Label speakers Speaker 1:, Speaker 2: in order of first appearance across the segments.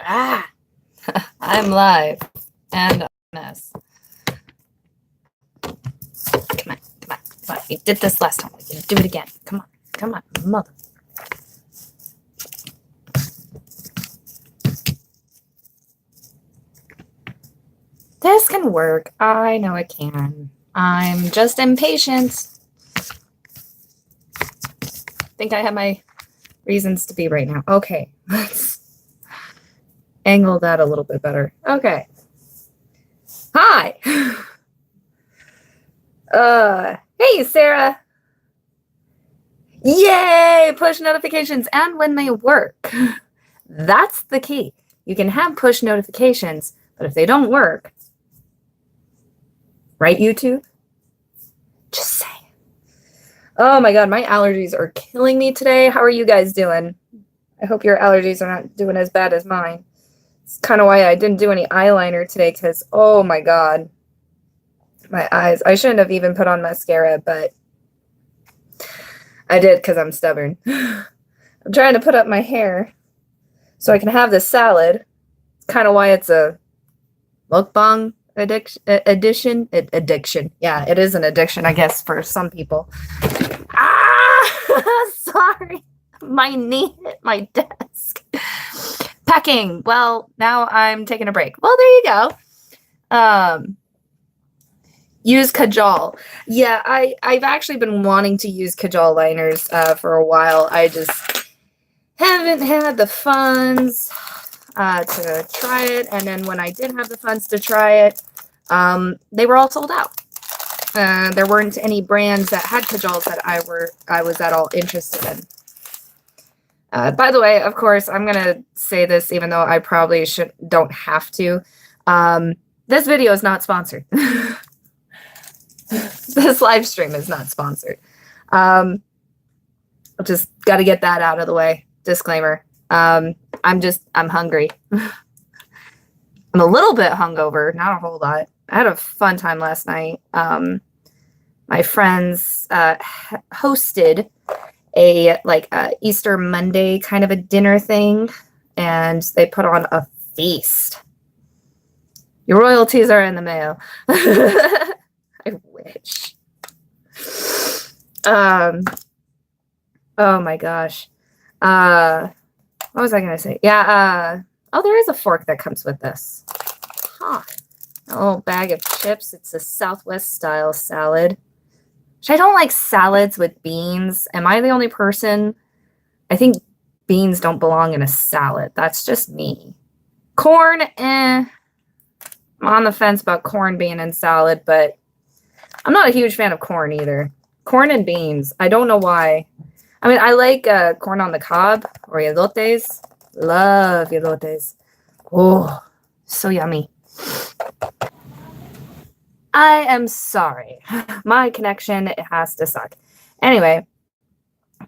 Speaker 1: Ah, I'm live and honest. Come on, come on, come on. We did this last time. We can do it again. Come on, mother. This can work. I know it can. I'm just impatient. I think I have my reasons to be right now. Okay, let's angle that a little bit better. Okay. Hi. Hey, Sarah. Yay, push notifications and when they work. That's the key. You can have push notifications, but if they don't work, right, YouTube? Just say. Oh my God, my allergies are killing me today. How are you guys doing? I hope your allergies are not doing as bad as mine. It's kind of why I didn't do any eyeliner today because, oh my God, my eyes. I shouldn't have even put on mascara, but I did because I'm stubborn. I'm trying to put up my hair so I can have this salad. It's kind of why it's a mukbang addiction. Yeah, it is an addiction, I guess, for some people. Ah, sorry. My knee hit my desk. Packing. Well, now I'm taking a break. Well, there you go. Use Kajal. Yeah, I've actually been wanting to use Kajal liners for a while. I just haven't had the funds to try it. And then when I did have the funds to try it, they were all sold out. There weren't any brands that had Kajals that I was at all interested in. By the way, of course, I'm going to say this even though I probably don't have to. This video is not sponsored. This live stream is not sponsored. Just got to get that out of the way. Disclaimer. I'm hungry. I'm a little bit hungover, not a whole lot. I had a fun time last night. My friends hosted a Easter Monday kind of a dinner thing, and they put on a feast. Your royalties are in the mail. I wish. Oh my gosh. What was I gonna say? Yeah, oh, there is a fork that comes with this. Huh. A little bag of chips. It's a Southwest style salad. Which I don't like salads with beans. Am I the only person? I think beans don't belong in a salad. That's just me. Corn, I'm on the fence about corn being in salad, but I'm not a huge fan of corn either. Corn and beans. I don't know why. I mean, I like corn on the cob or elotes. Love elotes. Oh, so yummy. I am sorry. My connection, it has to suck. Anyway,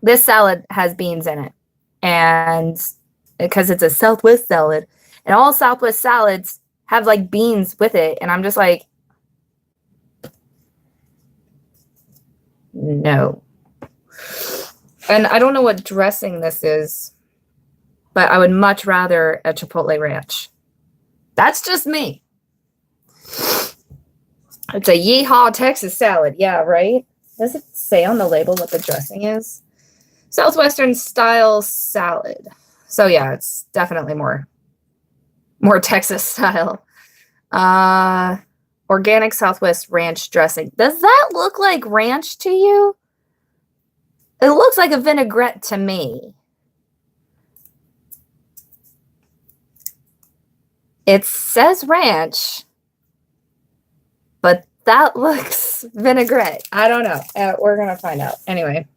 Speaker 1: this salad has beans in it. And because it's a Southwest salad, and all Southwest salads have like beans with it. And I'm just like, no. And I don't know what dressing this is, but I would much rather a Chipotle Ranch. That's just me. It's a Yeehaw Texas salad. Yeah, right? Does it say on the label what the dressing is? Southwestern style salad. So yeah, it's definitely more Texas style. Organic Southwest ranch dressing. Does that look like ranch to you? It looks like a vinaigrette to me. It says ranch, but that looks vinaigrette. I don't know. We're going to find out. Anyway,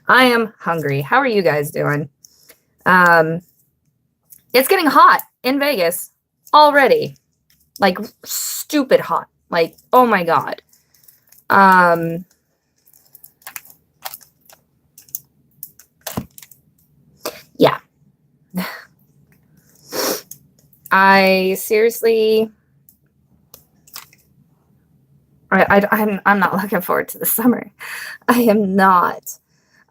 Speaker 1: I am hungry. How are you guys doing? It's getting hot in Vegas already. Like, stupid hot. Like, oh my God. Yeah. I seriously... I'm not looking forward to the summer. I am not.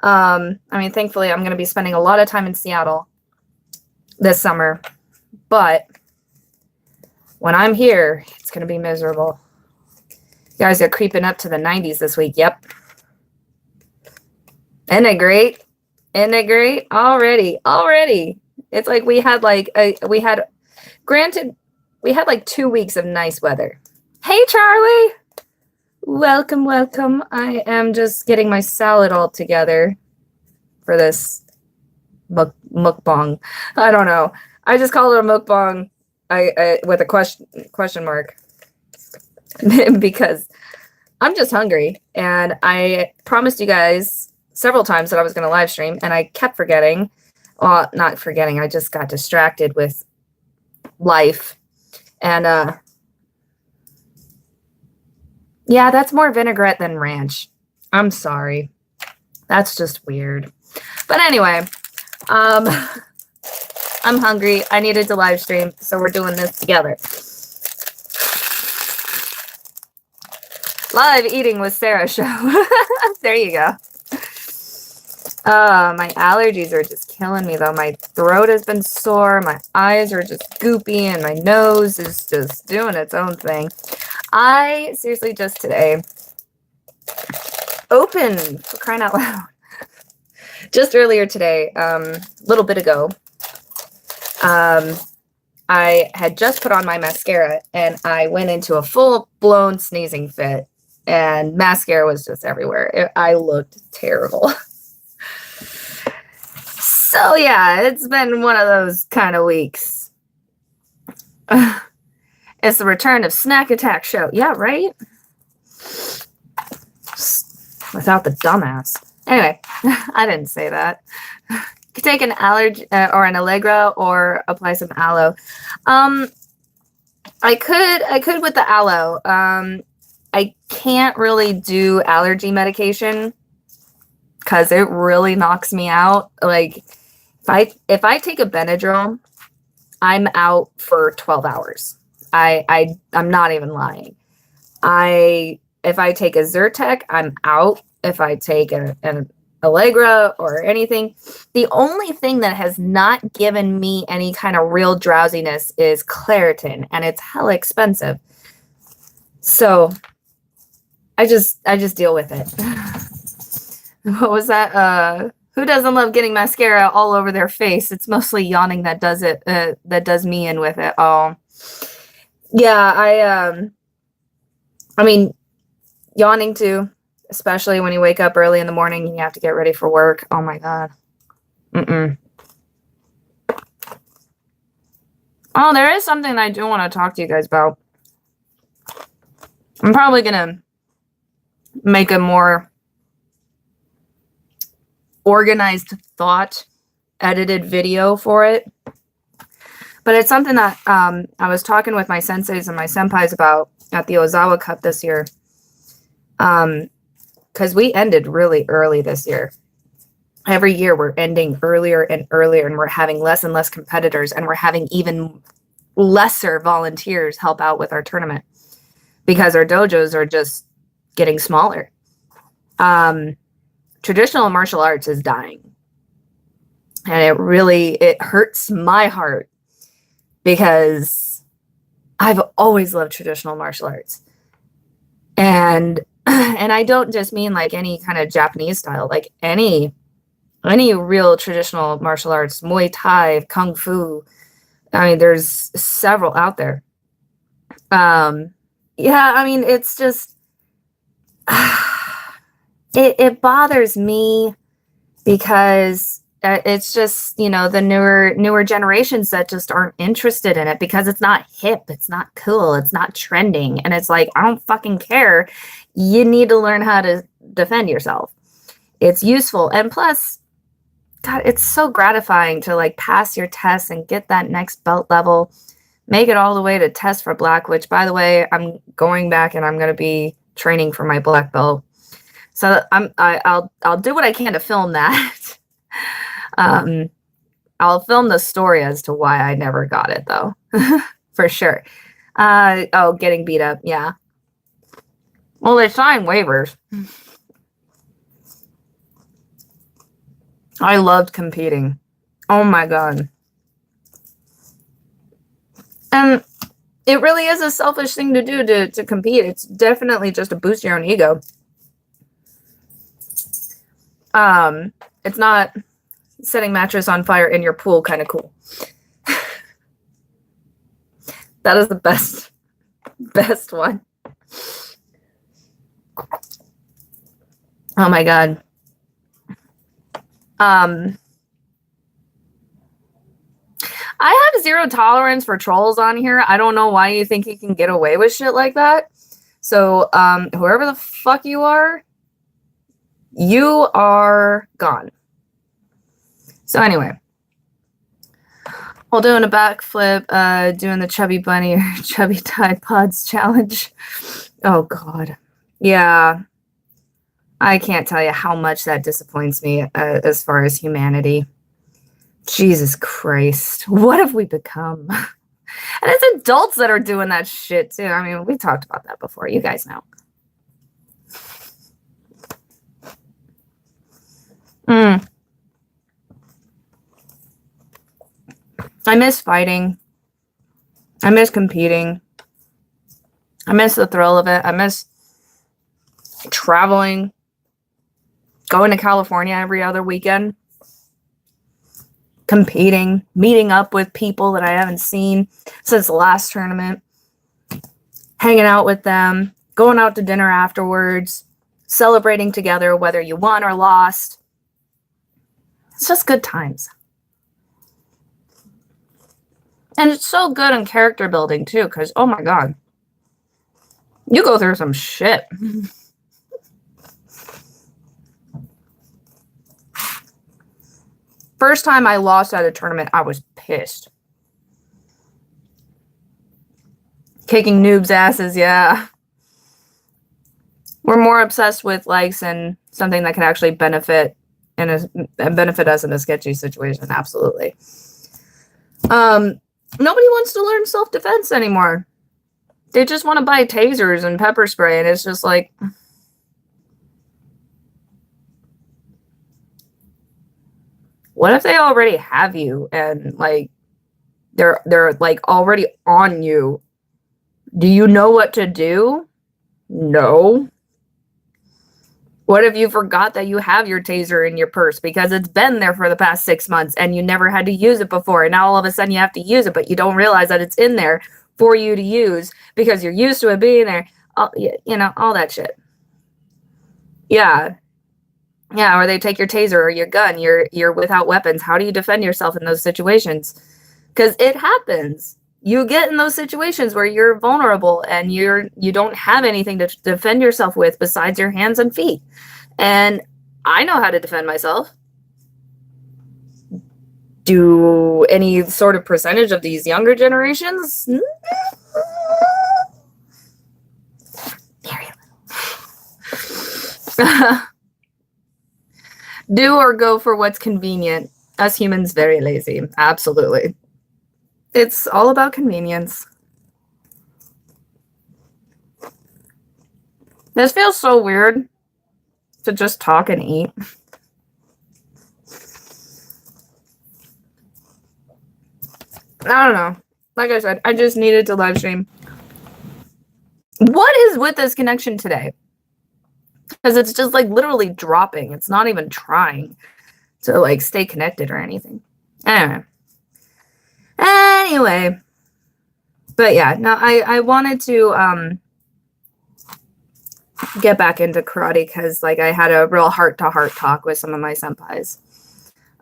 Speaker 1: I mean, thankfully, I'm going to be spending a lot of time in Seattle this summer. But when I'm here, it's going to be miserable. You guys are creeping up to the 90s this week. Yep. Isn't it great? Isn't it great? Already. It's like we had like, granted, we had like 2 weeks of nice weather. Hey, Charlie. Welcome. I am just getting my salad all together for this mukbang. I don't know. I just call it a mukbang with a question mark because I'm just hungry, and I promised you guys several times that I was going to live stream, and I kept forgetting. Well, not forgetting. I just got distracted with life, and yeah, that's more vinaigrette than ranch. I'm sorry. That's just weird. But anyway, I'm hungry. I needed to live stream, so we're doing this together. Live eating with Sarah show. There you go. My allergies are just killing me, though. My throat has been sore. My eyes are just goopy, and my nose is just doing its own thing. I seriously just today opened, for crying out loud, just earlier today, a little bit ago, I had just put on my mascara, and I went into a full-blown sneezing fit, and mascara was just everywhere. I looked terrible. So yeah, it's been one of those kind of weeks. It's the return of Snack Attack show. Yeah, right? Without the dumbass. Anyway, I didn't say that. You could take an allergy or an Allegra or apply some aloe. I could with the aloe. I can't really do allergy medication because it really knocks me out. Like if I take a Benadryl, I'm out for 12 hours. I'm not even lying. If I take a Zyrtec, I'm out. If I take an Allegra or anything, the only thing that has not given me any kind of real drowsiness is Claritin, and it's hella expensive. So I just deal with it. What was that? Who doesn't love getting mascara all over their face? It's mostly yawning that does it. That does me in with it. Oh, yeah. I mean, yawning too, especially when you wake up early in the morning and you have to get ready for work. Oh my God. Oh, there is something I do want to talk to you guys about. I'm probably gonna make a more organized thought edited video for it, but it's something that I was talking with my senseis and my senpais about at the Ozawa Cup this year, because we ended really early this year. Every year we're ending earlier and earlier, and we're having less and less competitors, and we're having even lesser volunteers help out with our tournament because our dojos are just getting smaller. Traditional martial arts is dying, and it hurts my heart because I've always loved traditional martial arts, and I don't just mean like any kind of Japanese style, like any real traditional martial arts, Muay Thai, Kung Fu. I mean, there's several out there. Yeah, I mean, it's just it bothers me because it's just, the newer generations that just aren't interested in it because it's not hip, it's not cool, it's not trending, and it's like, I don't fucking care. You need to learn how to defend yourself. It's useful, and plus, God, it's so gratifying to like pass your tests and get that next belt level, make it all the way to test for black, which, by the way, I'm going back and I'm going to be training for my black belt. So I'll do what I can to film that. I'll film the story as to why I never got it, though, for sure. Getting beat up, yeah. Well, they signed waivers. I loved competing. Oh my God. And it really is a selfish thing to do to compete. It's definitely just to boost your own ego. It's not setting mattress on fire in your pool kind of cool. That is the best one. Oh my God. I have zero tolerance for trolls on here. I don't know why you think you can get away with shit like that. So, whoever the fuck you are gone. So anyway, while doing a backflip, doing the chubby bunny or chubby Tide Pods challenge. Oh God. Yeah. I can't tell you how much that disappoints me as far as humanity. Jesus Christ. What have we become? And it's adults that are doing that shit too. I mean, we talked about that before. You guys know. I miss fighting. I miss competing. I miss the thrill of it. I miss traveling. Going to California every other weekend. Competing. Meeting up with people that I haven't seen since the last tournament. Hanging out with them. Going out to dinner afterwards. Celebrating together whether you won or lost. It's just good times. And it's so good in character building, too, because, oh my God, you go through some shit. First time I lost at a tournament, I was pissed. Kicking noobs' asses, yeah. We're more obsessed with likes and something that can actually benefit us in a sketchy situation, absolutely. Nobody wants to learn self-defense anymore. They just want to buy tasers and pepper spray, and it's just like, what if they already have you and like they're like already on you? Do you know what to do? No. What if you forgot that you have your taser in your purse because it's been there for the past 6 months and you never had to use it before, and now all of a sudden you have to use it, but you don't realize that it's in there for you to use because you're used to it being there. You know, all that shit. Yeah. Yeah, or they take your taser or your gun. You're without weapons. How do you defend yourself in those situations? Because it happens. You get in those situations where you're vulnerable and you don't have anything to defend yourself with besides your hands and feet. And I know how to defend myself. Do any sort of percentage of these younger generations? Very little. Do or go for what's convenient. Us humans, very lazy. Absolutely. It's all about convenience. This feels so weird to just talk and eat. I don't know. Like I said, I just needed to live stream. What is with this connection today? Because it's just like literally dropping. It's not even trying to like stay connected or anything. Anyway. But yeah, no, I wanted to get back into karate because like I had a real heart-to-heart talk with some of my senpais.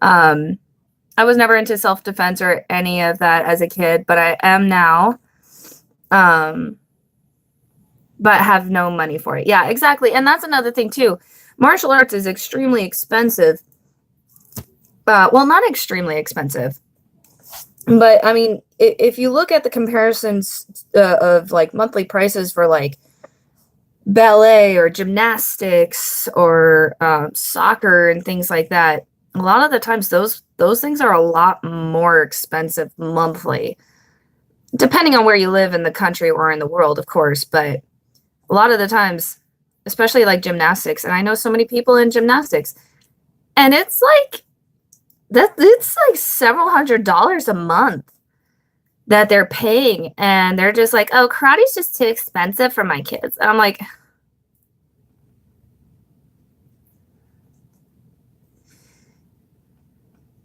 Speaker 1: I was never into self-defense or any of that as a kid, but I am now. But have no money for it. Yeah, exactly. And that's another thing too. Martial arts is extremely expensive. Well, not extremely expensive. But I mean, if you look at the comparisons of like monthly prices for like ballet or gymnastics or soccer and things like that, a lot of the times those things are a lot more expensive monthly, depending on where you live in the country or in the world, of course. But a lot of the times, especially like gymnastics, and I know so many people in gymnastics, and it's like several $100s a month that they're paying, and they're just like, oh, karate's just too expensive for my kids. And I'm like,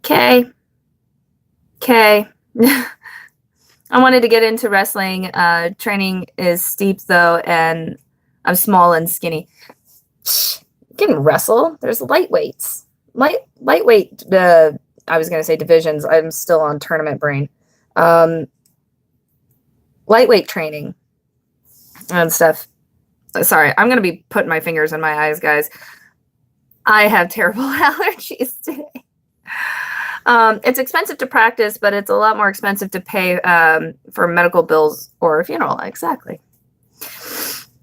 Speaker 1: okay. I wanted to get into wrestling. Training is steep though, and I'm small and skinny. You can wrestle. There's lightweights. Lightweight. I was gonna say divisions. I'm still on tournament brain. Lightweight training and stuff. Sorry, I'm gonna be putting my fingers in my eyes, guys. I have terrible allergies today. It's expensive to practice, but it's a lot more expensive to pay for medical bills or a funeral. Exactly.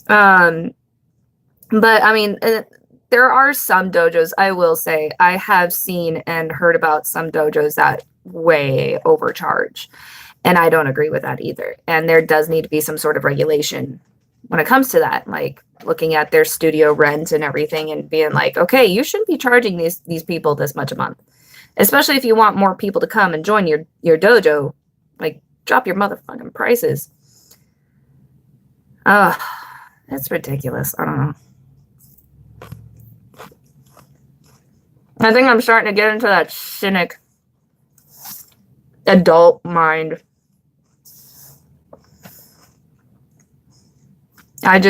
Speaker 1: But I mean, there are some dojos, I will say, I have seen and heard about some dojos that way overcharge. And I don't agree with that either. And there does need to be some sort of regulation when it comes to that, like looking at their studio rent and everything and being like, okay, you shouldn't be charging these people this much a month. Especially if you want more people to come and join your dojo. Like, drop your motherfucking prices. That's ridiculous. I don't know. I think I'm starting to get into that cynic adult mind. I'm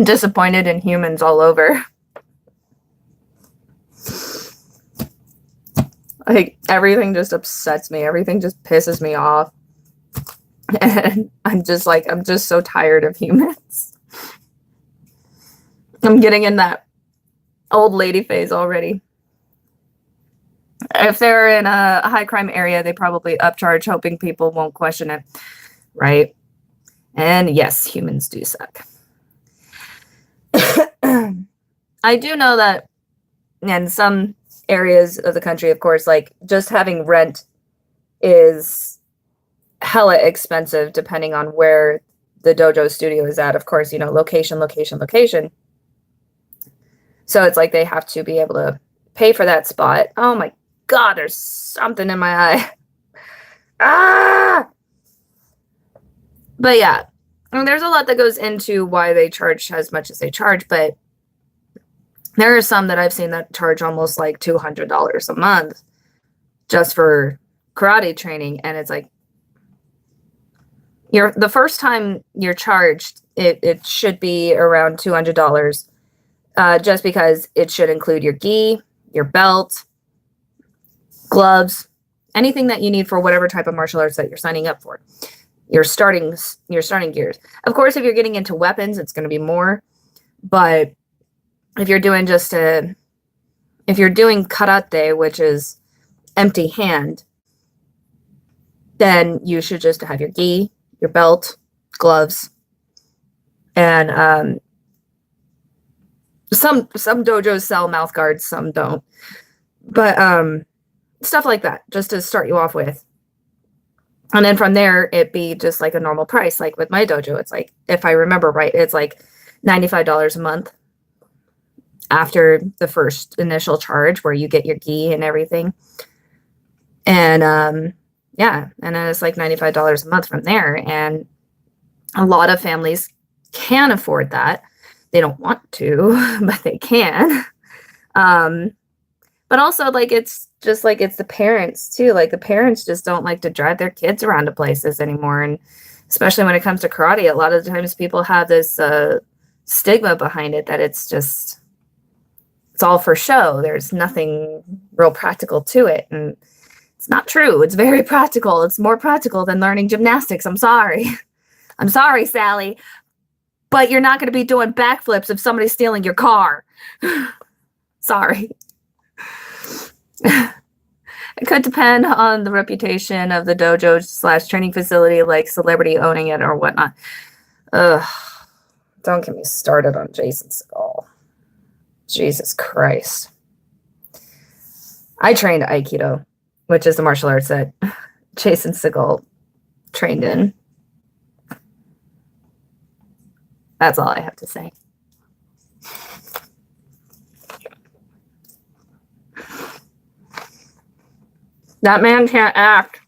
Speaker 1: disappointed in humans all over. Like, everything just upsets me. Everything just pisses me off. And I'm just so tired of humans. I'm getting in that old lady phase already. If they're in a high crime area, they probably upcharge, hoping people won't question it. Right? And yes, humans do suck. I do know that in some areas of the country, of course, like just having rent is hella expensive depending on where the dojo studio is at. Of course, you know, location. So it's like they have to be able to pay for that spot. Oh my God, there's something in my eye. But yeah, I mean, there's a lot that goes into why they charge as much as they charge, but there are some that I've seen that charge almost like $200 a month just for karate training. And it's like, the first time you're charged, it should be around $200 just because it should include your gi, your belt, gloves, anything that you need for whatever type of martial arts that you're signing up for. Your starting gears. Of course, if you're getting into weapons, it's going to be more. But if you're doing if you're doing karate, which is empty hand, then you should just have your gi, your belt, gloves, and some dojos sell mouth guards, some don't. But stuff like that, just to start you off with. And then from there, it be just like a normal price. Like with my dojo, it's like, if I remember right, it's like $95 a month after the first initial charge where you get your gi and everything. And yeah, and then it's like $95 a month from there. And a lot of families can afford that. They don't want to, but they can. But also, like, it's just like it's the parents too. Like, the parents just don't like to drive their kids around to places anymore. And especially when it comes to karate, a lot of times people have this stigma behind it that it's all for show. There's nothing real practical to it. And it's not true. It's very practical. It's more practical than learning gymnastics. I'm sorry. I'm sorry, Sally. But you're not going to be doing backflips if somebody's stealing your car. Sorry. It could depend on the reputation of the dojo / training facility, like celebrity owning it or whatnot. Ugh. Don't get me started on Jason Segel. Jesus Christ. I trained Aikido, which is the martial arts that Jason Segel trained in. That's all I have to say. That man can't act.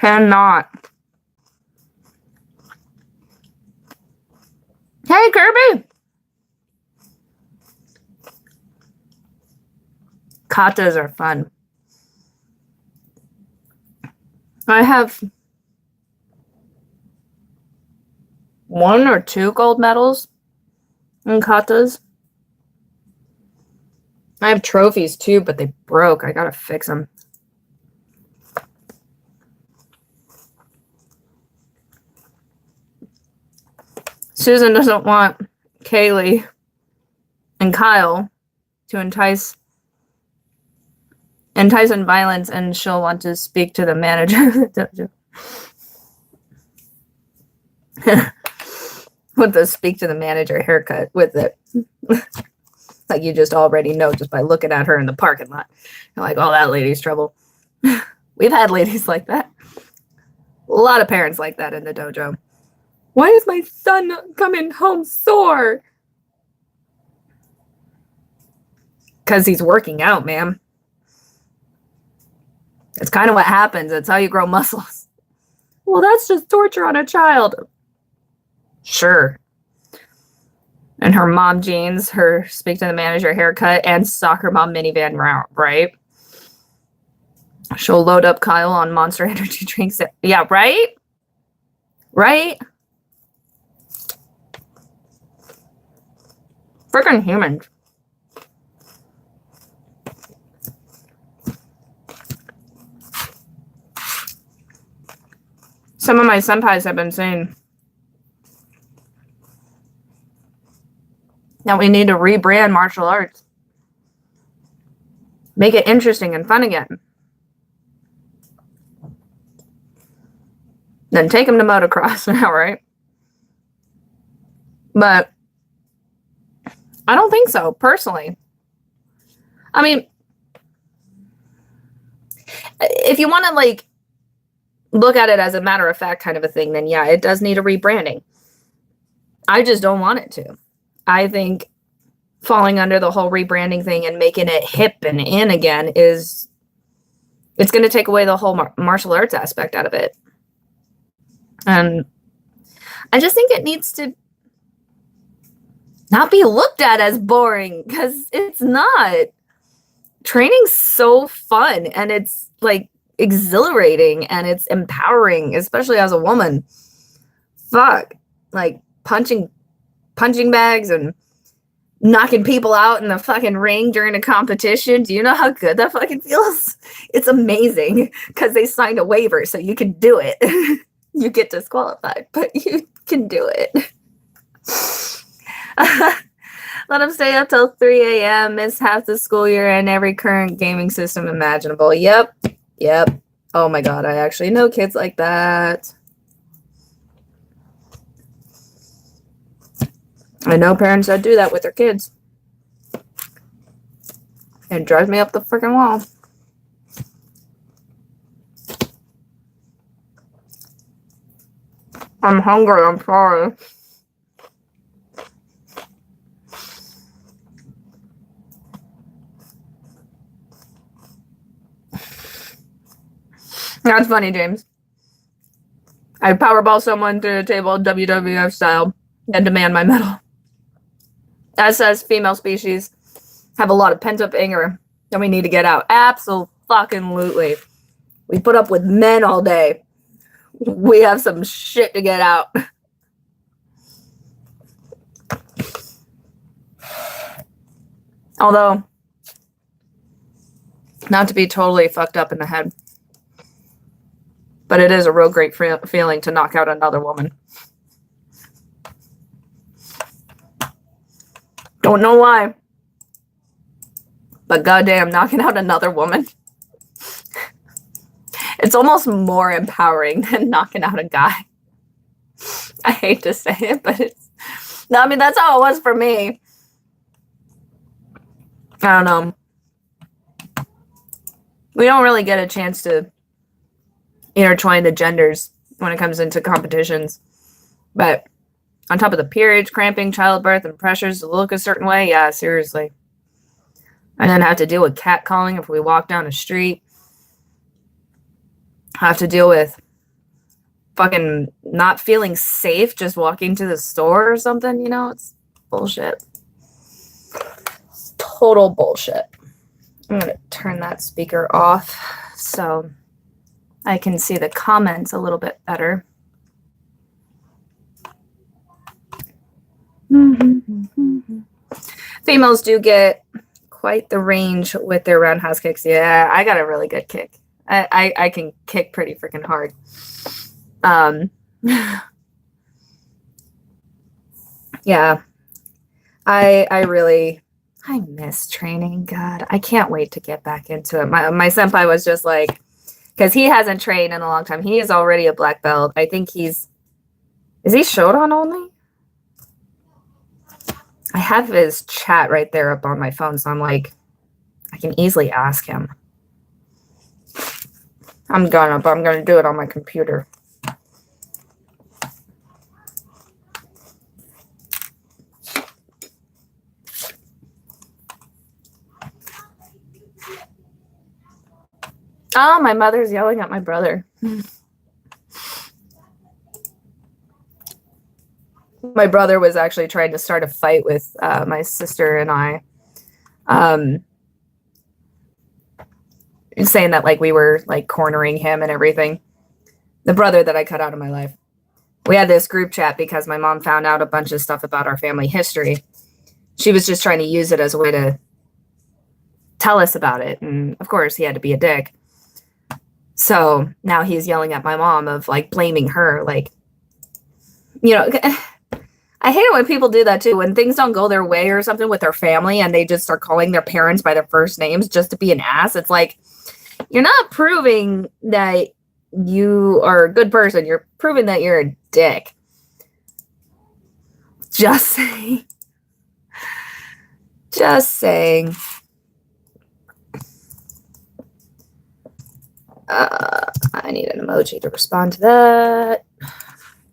Speaker 1: Cannot. Hey, Kirby! Katas are fun. I have 1 or 2 gold medals in katas. I have trophies too, but they broke. I gotta fix them. Susan doesn't want Kaylee and Kyle to entice in violence, and she'll want to speak to the manager. With the speak to the manager haircut with it. Like you just already know just by looking at her in the parking lot. You're like, oh, that lady's trouble. We've had ladies like that. A lot of parents like that in the dojo. Why is my son coming home sore? Because he's working out, ma'am. It's kind of what happens. It's how you grow muscles. Well, that's just torture on a child. Sure. And her mom jeans, her speak to the manager haircut, and soccer mom minivan route, right? She'll load up Kyle on Monster Energy drinks. Yeah, right? Right? Freaking humans. Some of my senpais have been saying that we need to rebrand martial arts. Make it interesting and fun again. Then take them to motocross now, right? But I don't think so, personally. I mean, if you want to, like, look at it as a matter of fact kind of a thing, then yeah, it does need a rebranding. I just don't want it to. I think falling under the whole rebranding thing and making it hip and in again it's going to take away the whole martial arts aspect out of it. And I just think it needs to not be looked at as boring, because it's not. Training's so fun, and it's like exhilarating, and it's empowering, especially as a woman. Fuck, like punching bags and knocking people out in the fucking ring during a competition. Do you know how good that fucking feels? It's amazing, because they signed a waiver so you can do it. You get disqualified, but you can do it. Let them stay up till 3 a.m. Miss half the school year and every current gaming system imaginable. Yep. Oh my god, I actually know kids like that. I know parents that do that with their kids. It drives me up the freaking wall. I'm hungry, I'm sorry. That's funny, James. I powerball someone through the table WWF style and demand my medal. As says female species have a lot of pent-up anger that we need to get out. Absolutely. We put up with men all day. We have some shit to get out. Although, not to be totally fucked up in the head, but it is a real great feeling to knock out another woman. Don't know why, but goddamn, knocking out another woman. It's almost more empowering than knocking out a guy. I hate to say it, but I mean, that's how it was for me. I don't know. We don't really get a chance to intertwine the genders when it comes into competitions. But on top of the periods, cramping, childbirth, and pressures to look a certain way, yeah, seriously. And then have to deal with catcalling if we walk down the street. Have to deal with fucking not feeling safe just walking to the store or something, you know? It's bullshit. It's total bullshit. I'm going to turn that speaker off so I can see the comments a little bit better. Females do get quite the range with their roundhouse kicks. Yeah, I got a really good kick. I can kick pretty freaking hard. Yeah, I miss training. God, I can't wait to get back into it. My senpai was just like, because he hasn't trained in a long time. He is already a black belt. I think is he Shodan only? I have his chat right there up on my phone, so I'm like, I can easily ask him. I'm gonna do it on my computer. Oh, my mother's yelling at my brother. My brother was actually trying to start a fight with my sister and I. Saying that like we were like cornering him and everything. The brother that I cut out of my life. We had this group chat because my mom found out a bunch of stuff about our family history. She was just trying to use it as a way to tell us about it. And of course, he had to be a dick. So now he's yelling at my mom of like blaming her. Like, you know, I hate it when people do that too. When things don't go their way or something with their family and they just start calling their parents by their first names just to be an ass. It's like, you're not proving that you are a good person. You're proving that you're a dick. Just saying. Just saying. I need an emoji to respond to that.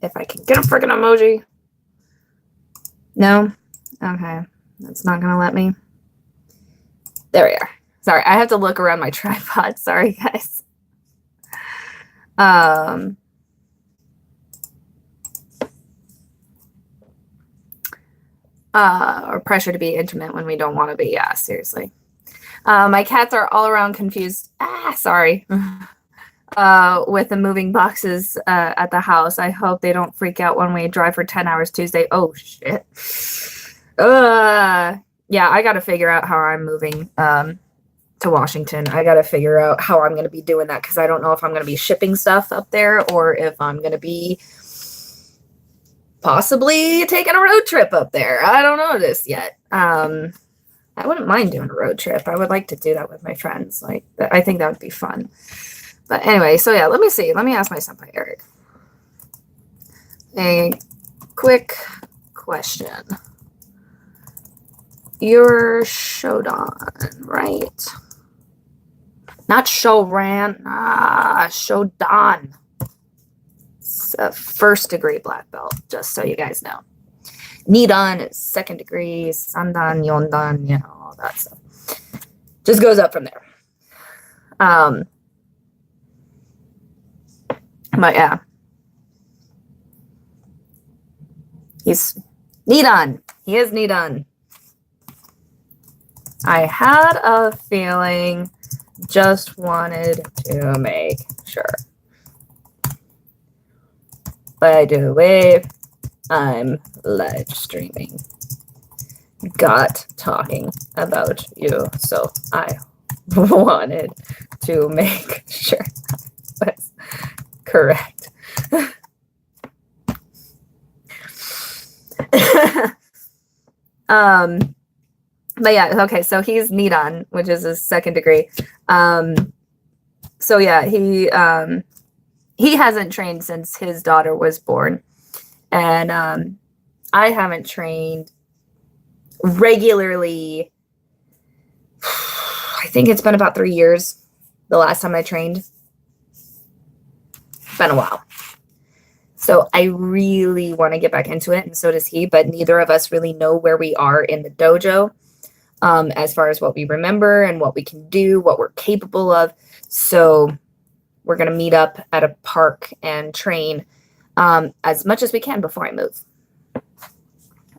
Speaker 1: If I can get a freaking emoji. No? Okay. That's not going to let me. There we are. Sorry, I have to look around my tripod. Sorry, guys. Or pressure to be intimate when we don't want to be. Yeah, seriously. My cats are all around confused. Sorry. With the moving boxes at the house. I hope they don't freak out when we drive for 10 hours Tuesday. Oh, shit. Yeah, I got to figure out how I'm moving to Washington. I got to figure out how I'm going to be doing that because I don't know if I'm going to be shipping stuff up there or if I'm going to be possibly taking a road trip up there. I don't know this yet. I wouldn't mind doing a road trip. I would like to do that with my friends. Like, I think that would be fun. But anyway, so yeah, let me see. Let me ask my senpai, Eric. A quick question. You're Shodan, right? Not Shoran. Shodan. It's a first degree black belt, just so you guys know. Nidan is second degree, Sandan, Yondan, you know, all that stuff. Just goes up from there. But yeah. He's Nidan. He is Nidan. I had a feeling, just wanted to make sure. By the way, I'm live streaming. Got talking about you, so I wanted to make sure I was correct. But yeah, okay, so he's Nidan, which is his second degree. So yeah, he hasn't trained since his daughter was born. And I haven't trained regularly. I think it's been about 3 years the last time I trained. It's been a while. So I really want to get back into it, and so does he, but neither of us really know where we are in the dojo as far as what we remember and what we can do, what we're capable of. So we're going to meet up at a park and train as much as we can before I move.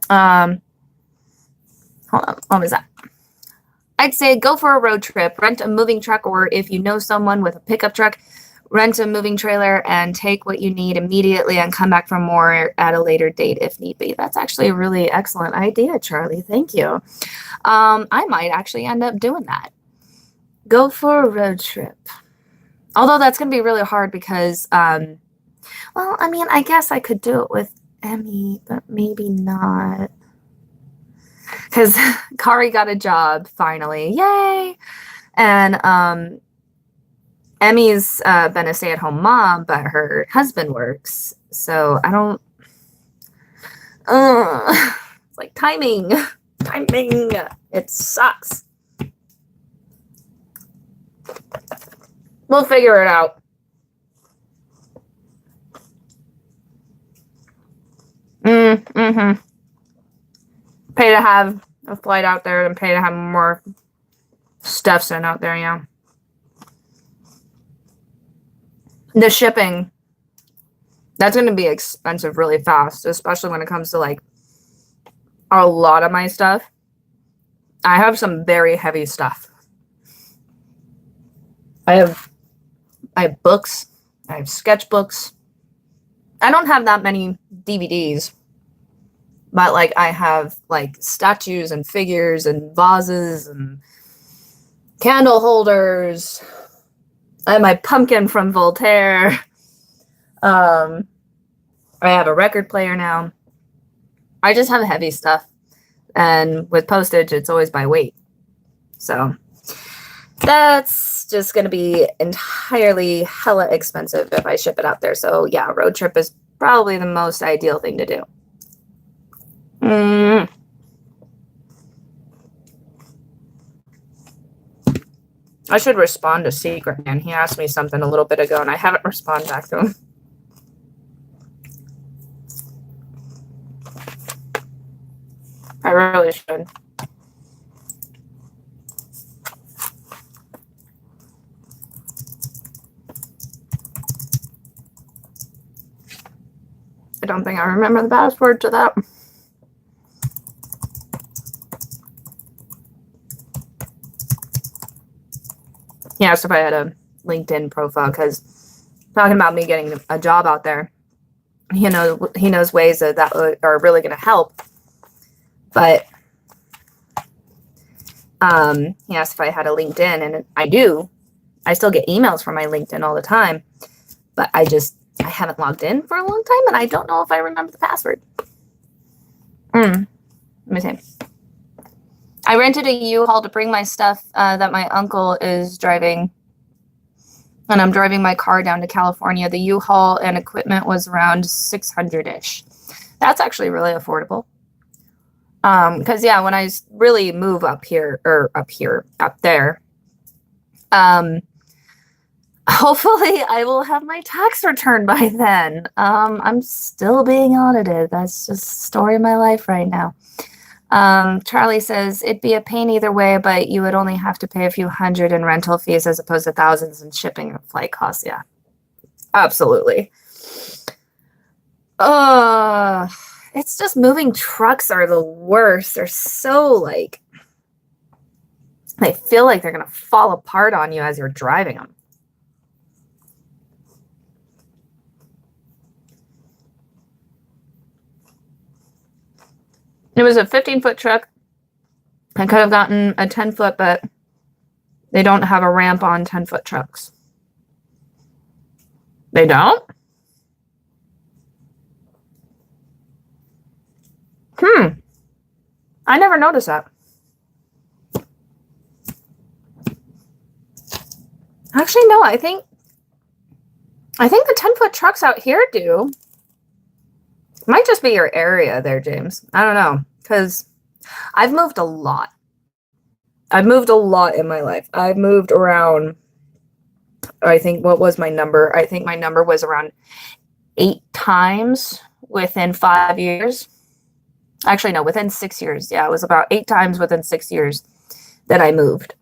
Speaker 1: Hold on, what was that? I'd say go for a road trip, rent a moving truck, or if you know someone with a pickup truck, rent a moving trailer and take what you need immediately and come back for more at a later date if need be. That's actually a really excellent idea, Charlie. Thank you. I might actually end up doing that. Go for a road trip. Although that's going to be really hard because, well, I mean, I guess I could do it with Emmy, but maybe not. Because Kari got a job finally. Yay! And Emmy's been a stay-at-home mom, but her husband works. So I don't... it's like timing. Timing. It sucks. We'll figure it out. Mm-hmm. Pay to have a flight out there and pay to have more stuff sent out there, yeah. The shipping, that's going to be expensive really fast, especially when it comes to like a lot of my stuff. I have some very heavy stuff. I have books. I have sketchbooks. I don't have that many DVDs, but like I have like statues and figures and vases and candle holders. I have my pumpkin from Voltaire. I have a record player now. I just have heavy stuff. And with postage, it's always by weight. So that's just going to be entirely hella expensive if I ship it out there. So yeah, road trip is probably the most ideal thing to do. I should respond to Secret Man. He asked me something a little bit ago, and I haven't responded back to him. I really should. I don't think I remember the password to that. He asked if I had a LinkedIn profile because talking about me getting a job out there, he knows ways that are really going to help. But he asked if I had a LinkedIn, and I do. I still get emails from my LinkedIn all the time, but I haven't logged in for a long time, and I don't know if I remember the password. Let me see. I rented a U-Haul to bring my stuff that my uncle is driving, and I'm driving my car down to California. The U-Haul and equipment was around $600-ish. That's actually really affordable. Because yeah, when I really move up there, hopefully I will have my tax return by then. I'm still being audited. That's just the story of my life right now. Charlie says it'd be a pain either way, but you would only have to pay a few hundred in rental fees as opposed to thousands in shipping and flight costs. Yeah, absolutely. It's just moving trucks are the worst. They're so like, they feel like they're going to fall apart on you as you're driving them. It was a 15-foot truck. I could have gotten a 10-foot, but they don't have a ramp on 10-foot trucks. They don't? I never noticed that. Actually, no, I think the 10-foot trucks out here do. Might just be your area there, James. I don't know, because I've moved a lot. I've moved a lot in my life. I've moved around, I think, what was my number? I think my number was around 8 times within 5 years. Actually, no, within 6 years. Yeah, it was about 8 times within 6 years that I moved.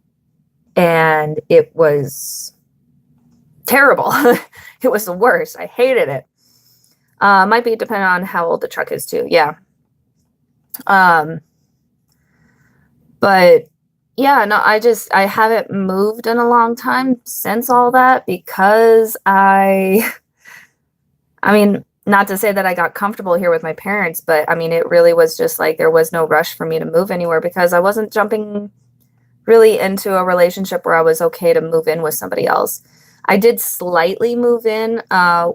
Speaker 1: And it was terrible. It was the worst. I hated it. Might be depending on how old the truck is too. Yeah. But yeah, no, I haven't moved in a long time since all that because I mean, not to say that I got comfortable here with my parents, but I mean, it really was just like there was no rush for me to move anywhere because I wasn't jumping really into a relationship where I was okay to move in with somebody else. I did slightly move in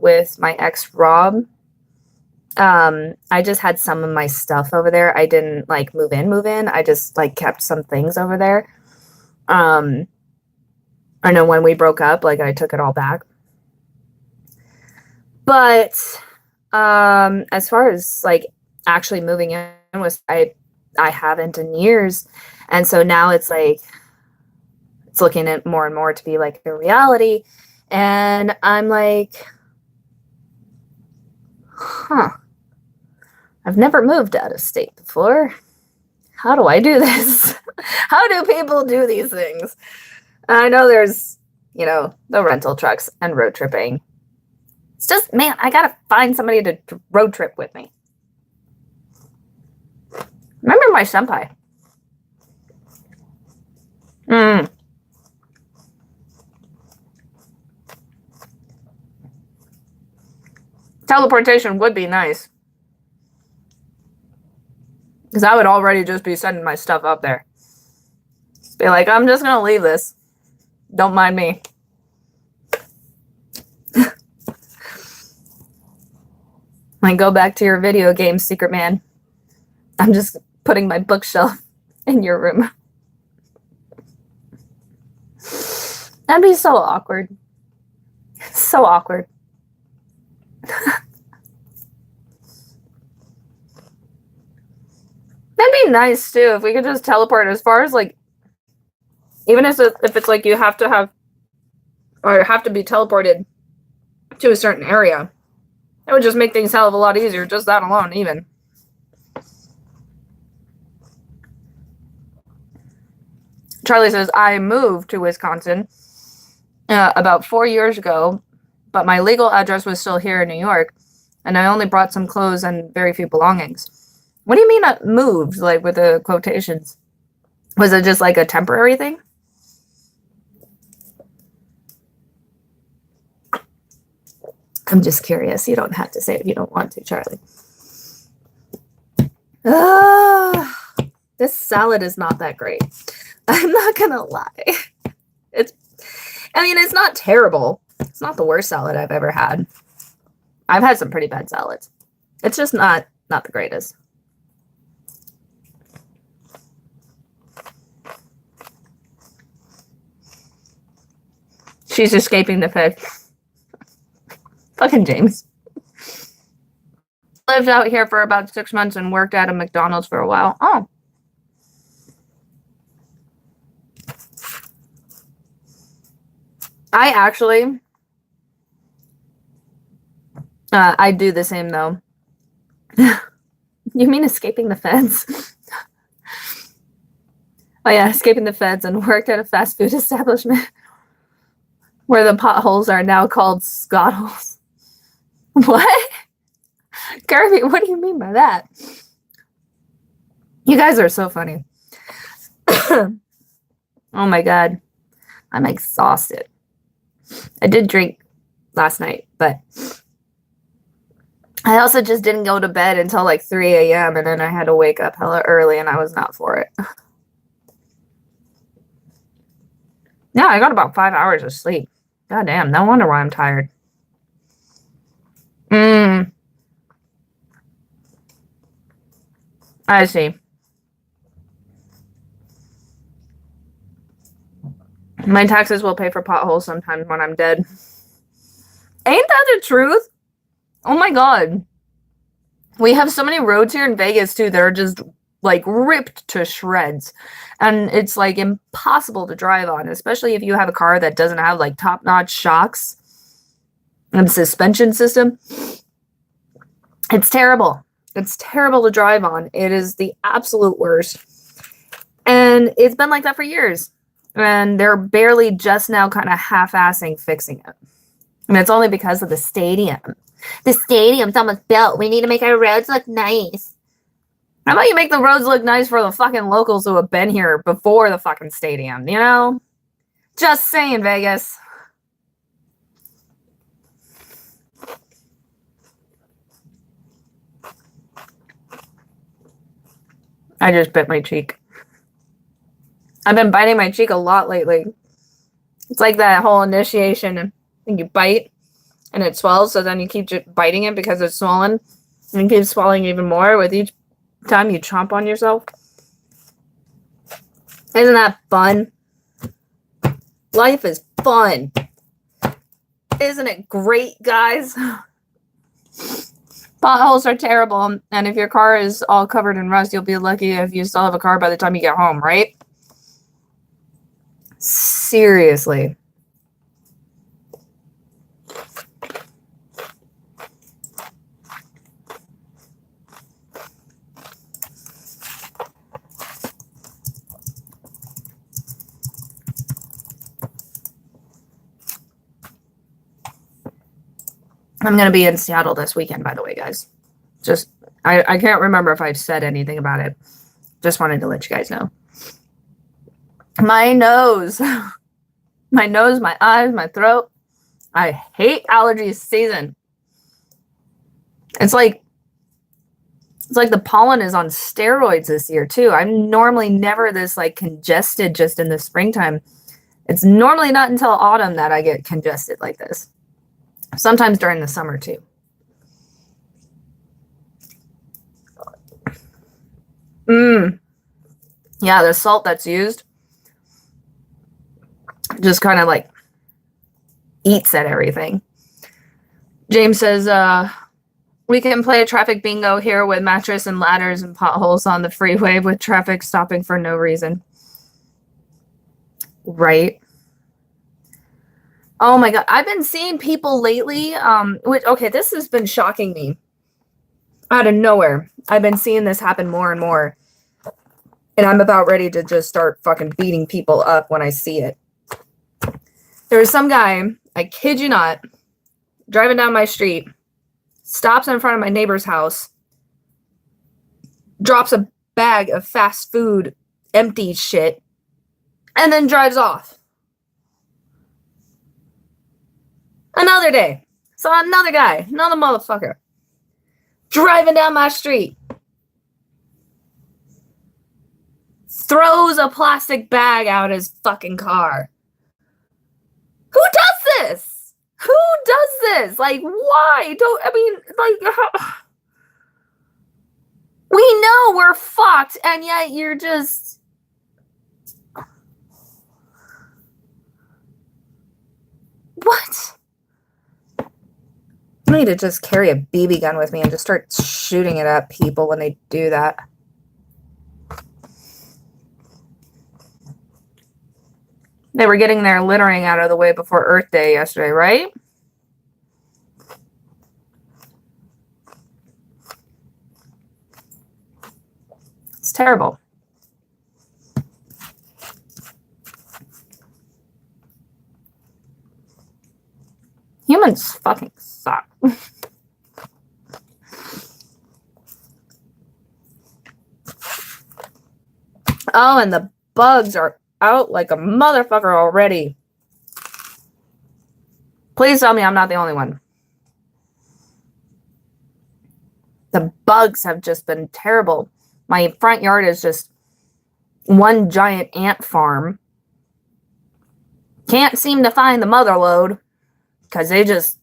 Speaker 1: with my ex Rob. I just had some of my stuff over there. I didn't like move in. I just like kept some things over there. I know when we broke up, like I took it all back. But as far as like actually moving in was I haven't in years. And so now it's like it's looking at more and more to be like a reality. And I'm like, huh. I've never moved out of state before. How do I do this? How do people do these things? I know there's, you know, the rental trucks and road tripping. It's just, man, I gotta find somebody to road trip with me. Remember my senpai? Teleportation would be nice. Because I would already just be sending my stuff up there. Just be like, I'm just going to leave this. Don't mind me. Like, go back to your video game, Secret Man. I'm just putting my bookshelf in your room. That'd be so awkward. So awkward. That'd be nice too if we could just teleport as far as like, even if it's like you have to have or have to be teleported to a certain area. It would just make things hell of a lot easier, just that alone, even. Charlie says, I moved to Wisconsin about 4 years ago, but my legal address was still here in New York, and I only brought some clothes and very few belongings. What do you mean moved, like with the quotations? Was it just like a temporary thing? I'm just curious. You don't have to say it if you don't want to, Charlie. This salad is not that great. I'm not gonna lie. It's not terrible. It's not the worst salad I've ever had. I've had some pretty bad salads. It's just not the greatest. She's escaping the Fed. Fucking James. Lived out here for about 6 months and worked at a McDonald's for a while. Oh. I actually, I do the same though. You mean escaping the feds? Oh yeah, escaping the feds and worked at a fast food establishment where the potholes are now called scottles. What? Kirby, what do you mean by that? You guys are so funny. Oh my God. I'm exhausted. I did drink last night, but I also just didn't go to bed until like 3 a.m. and then I had to wake up hella early and I was not for it. Yeah, I got about 5 hours of sleep. God damn, no wonder why I'm tired. I see. My taxes will pay for potholes sometimes when I'm dead. Ain't that the truth? Oh my God. We have so many roads here in Vegas too that are just like ripped to shreds. And it's like impossible to drive on, especially if you have a car that doesn't have like top-notch shocks and suspension system. It's terrible. It's terrible to drive on. It is the absolute worst. And it's been like that for years. And they're barely just now kind of half-assing fixing it. And it's only because of the stadium. The stadium's almost built. We need to make our roads look nice. How about you make the roads look nice for the fucking locals who have been here before the fucking stadium, you know? Just saying, Vegas. I just bit my cheek. I've been biting my cheek a lot lately. It's like that whole initiation. I think you bite and it swells, so then you keep biting it because it's swollen. And it keeps swelling even more with each time you chomp on yourself. Isn't that fun? Life is fun. Isn't it great, guys? Potholes are terrible, and if your car is all covered in rust, you'll be lucky if you still have a car by the time you get home, right? Seriously. I'm going to be in Seattle this weekend, by the way, guys. Just, I can't remember if I've said anything about it. Just wanted to let you guys know. My nose. My nose, my eyes, my throat. I hate allergy season. It's like the pollen is on steroids this year, too. I'm normally never this, like, congested just in the springtime. It's normally not until autumn that I get congested like this. Sometimes during the summer, too. Yeah, the salt that's used just kind of like eats at everything. James says, we can play a traffic bingo here with mattress and ladders and potholes on the freeway with traffic stopping for no reason. Right. Oh my God. I've been seeing people lately, okay, this has been shocking me out of nowhere. I've been seeing this happen more and more. And I'm about ready to just start fucking beating people up when I see it. There was some guy, I kid you not, driving down my street, stops in front of my neighbor's house, drops a bag of fast food, empty shit, and then drives off. Another day. Saw another guy, another motherfucker, driving down my street. Throws a plastic bag out his fucking car. Who does this? Who does this? Like, why? We know we're fucked, and yet you're just... What? I need to just carry a BB gun with me and just start shooting it at people when they do that. They were getting their littering out of the way before Earth Day yesterday, right? It's terrible. Humans fucking suck. Oh, and the bugs are out like a motherfucker already. Please tell me I'm not the only one. The bugs have just been terrible. My front yard is just one giant ant farm. Can't seem to find the mother lode because they just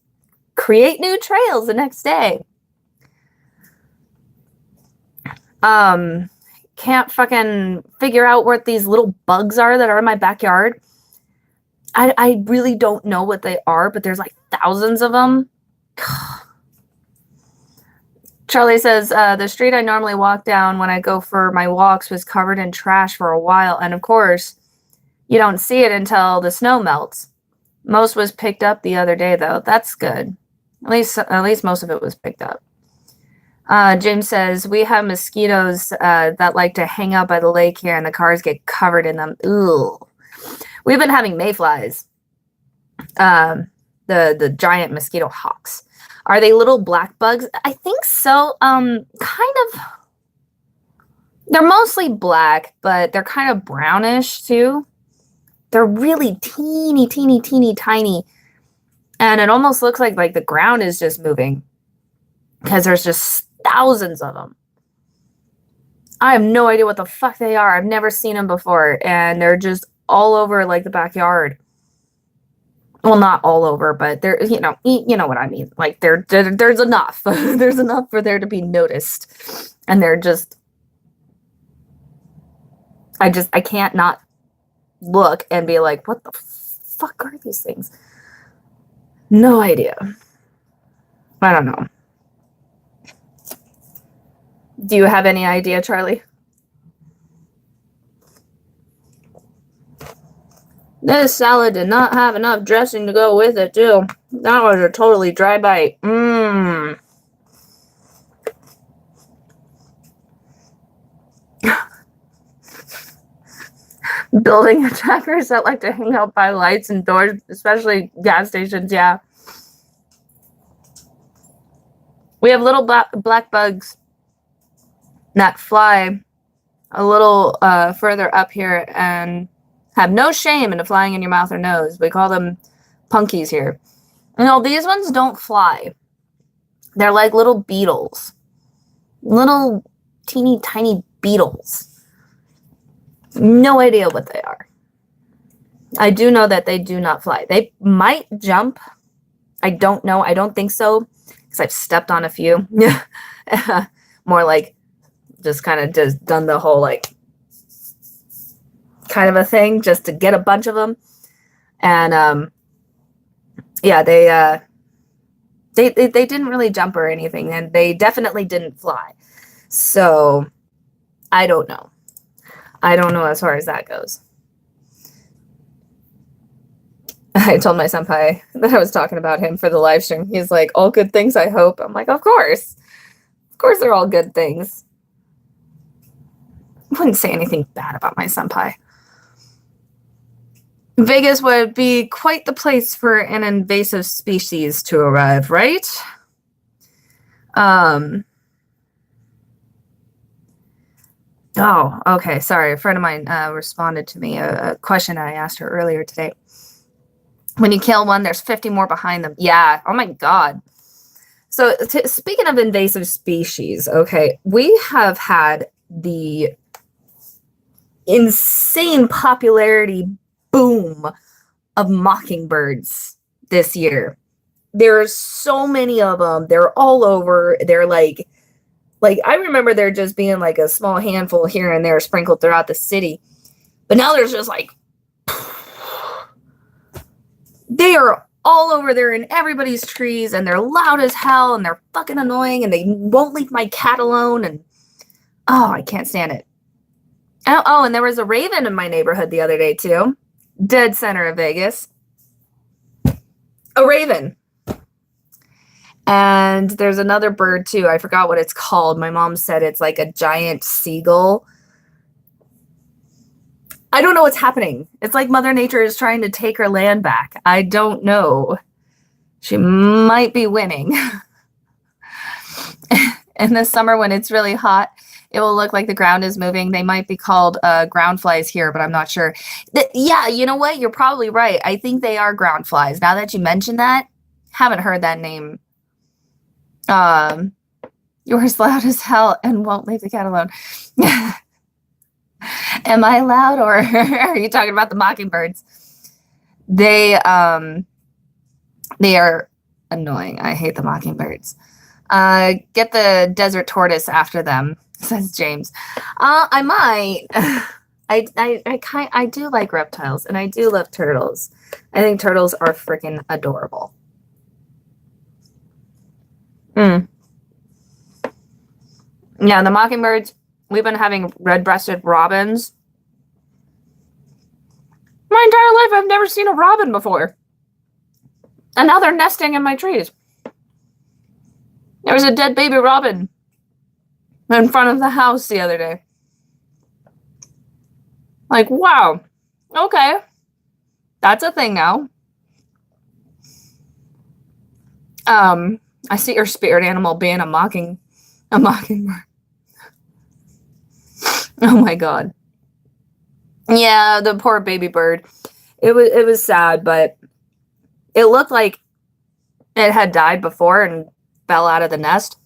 Speaker 1: create new trails the next day. Can't fucking figure out what these little bugs are that are in my backyard. I really don't know what they are, but there's like thousands of them. Charlie says, the street I normally walk down when I go for my walks was covered in trash for a while. And of course, you don't see it until the snow melts. Most was picked up the other day, though. That's good. At least most of it was picked up. James says, we have mosquitoes that like to hang out by the lake here, and the cars get covered in them. Ooh. We've been having mayflies. The the giant mosquito hawks. Are they little black bugs? I think so. Kind of. They're mostly black, but they're kind of brownish too. They're really teeny, teeny, teeny, tiny. And it almost looks like the ground is just moving because there's just thousands of them. I have no idea what the fuck they are. I've never seen them before, and they're just all over like the backyard. Well, not all over, but they're, you know what I mean. Like there's enough. There's enough for there to be noticed. And they're just, I can't not look and be like, what the fuck are these things? No idea. I don't know. Do you have any idea, Charlie? This salad did not have enough dressing to go with it, too. That was a totally dry bite. Mmm. Building attackers that like to hang out by lights and doors, especially gas stations, yeah. We have little black bugs that fly a little further up here and have no shame in flying in your mouth or nose. We call them punkies here. No, these ones don't fly. They're like little beetles. Little teeny tiny beetles. No idea what they are. I do know that they do not fly. They might jump. I don't know. I don't think so, because I've stepped on a few. More like just kind of just done the whole like kind of a thing just to get a bunch of them. And yeah, they didn't really jump or anything, and they definitely didn't fly. So I don't know. I don't know as far as that goes. I told my senpai that I was talking about him for the live stream. He's like, all good things, I hope. I'm like, of course. Of course they're all good things. I wouldn't say anything bad about my senpai. Vegas would be quite the place for an invasive species to arrive, right? Oh, okay. Sorry. A friend of mine responded to me a question I asked her earlier today. When you kill one, there's 50 more behind them. Yeah. Oh my God. So speaking of invasive species, okay, we have had the insane popularity boom of mockingbirds this year. There's so many of them. They're all over. They're like I remember there just being like a small handful here and there sprinkled throughout the city. But now there's just like, they are all over there in everybody's trees, and they're loud as hell, and they're fucking annoying, and they won't leave my cat alone, and oh, I can't stand it. Oh, and there was a raven in my neighborhood the other day too. Dead center of Vegas. A raven. And there's another bird too. I forgot what it's called. My mom said it's like a giant seagull. I don't know what's happening. It's like Mother Nature is trying to take her land back. I don't know. She might be winning. In the summer when it's really hot, it will look like the ground is moving. They might be called ground flies here, but I'm not sure. Yeah, you know what? You're probably right. I think they are ground flies. Now that you mention that, haven't heard that name. You're as loud as hell and won't leave the cat alone. Am I loud, or are you talking about the mockingbirds? They are annoying. I hate the mockingbirds. Get the desert tortoise after them, says James. I might. I do like reptiles, and I do love turtles. I think turtles are freaking adorable. Yeah, the mockingbirds, we've been having red-breasted robins. My entire life, I've never seen a robin before. And now they're nesting in my trees. There was a dead baby robin in front of the house the other day. Like, wow. Okay. That's a thing now. I see your spirit animal being a mockingbird. Oh my god. Yeah, the poor baby bird. It was sad, but it looked like it had died before and fell out of the nest.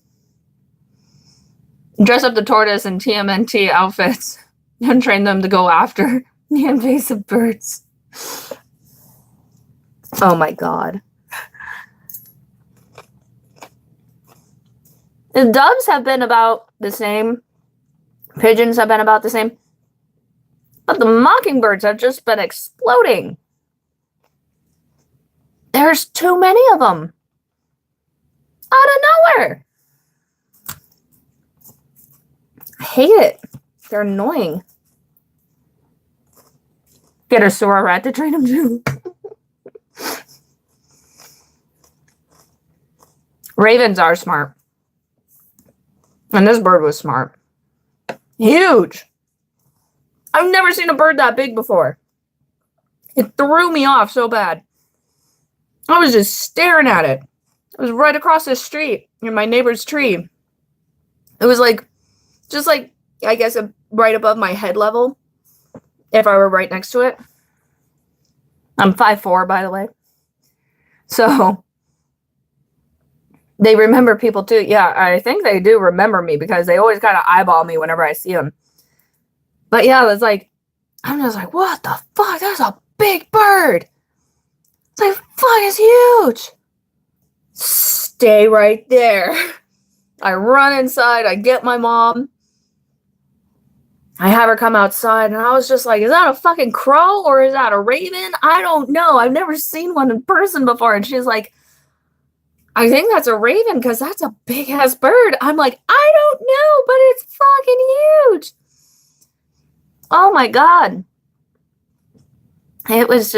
Speaker 1: Dress up the tortoise in TMNT outfits and train them to go after the invasive birds. Oh my god. The doves have been about the same. Pigeons have been about the same. But the mockingbirds have just been exploding. There's too many of them. Out of nowhere. I hate it. They're annoying. Get a sewer rat to train them too. Ravens are smart. And this bird was smart. Huge. I've never seen a bird that big before. It threw me off so bad. I was just staring at it. It was right across the street in my neighbor's tree. It was like, just like, I guess, right above my head level. If I were right next to it. I'm 5'4", by the way. So, they remember people too. Yeah, I think they do remember me because they always kind of eyeball me whenever I see them. But yeah, it's like, I'm just like, what the fuck? That's a big bird. It's like, fuck, it's huge. Stay right there. I run inside. I get my mom. I have her come outside, and I was just like, is that a fucking crow or is that a raven? I don't know. I've never seen one in person before. And she's like, I think that's a raven because that's a big-ass bird. I'm like, I don't know, but it's fucking huge. Oh, my God. It was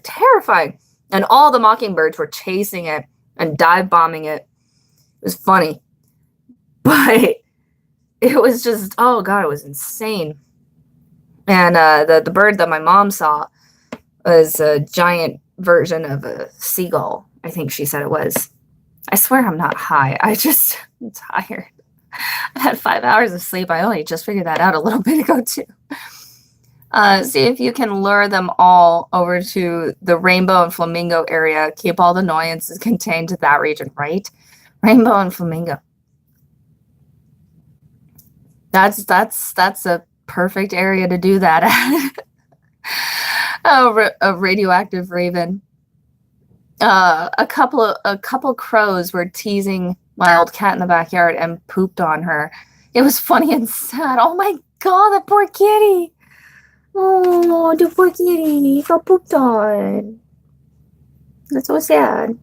Speaker 1: terrifying. And all the mockingbirds were chasing it and dive bombing it. It was funny. But it was just, oh, God, it was insane. And the bird that my mom saw was a giant version of a seagull. I think she said it was. I swear I'm not high. I'm tired. I had 5 hours of sleep. I only just figured that out a little bit ago, too. See if you can lure them all over to the rainbow and flamingo area. Keep all the annoyances contained to that region, right? Rainbow and flamingo. That's a perfect area to do that at. A radioactive raven. A couple crows were teasing my old cat in the backyard and pooped on her. It was funny and sad. Oh my god, that poor kitty. Oh, the poor kitty got pooped on. That's so sad.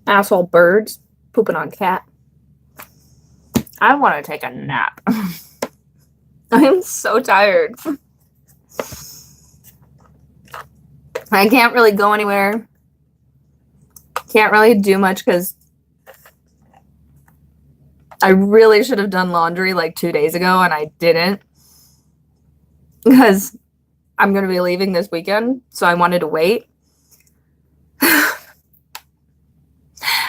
Speaker 1: Asshole birds pooping on cat. I want to take a nap. I am so tired. I can't really go anywhere. Can't really do much because I really should have done laundry like 2 days ago and I didn't. Because I'm going to be leaving this weekend, so I wanted to wait.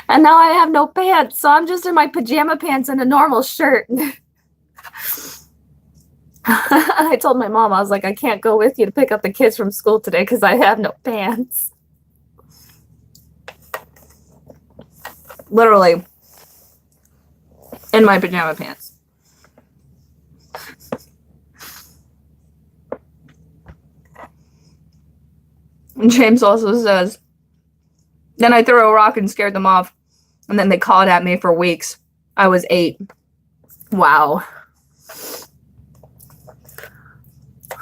Speaker 1: And now I have no pants, so I'm just in my pajama pants and a normal shirt. I told my mom, I was like, I can't go with you to pick up the kids from school today because I have no pants. Literally. In my pajama pants. And James also says, then I threw a rock and scared them off. And then they cawed at me for weeks. I was 8. Wow.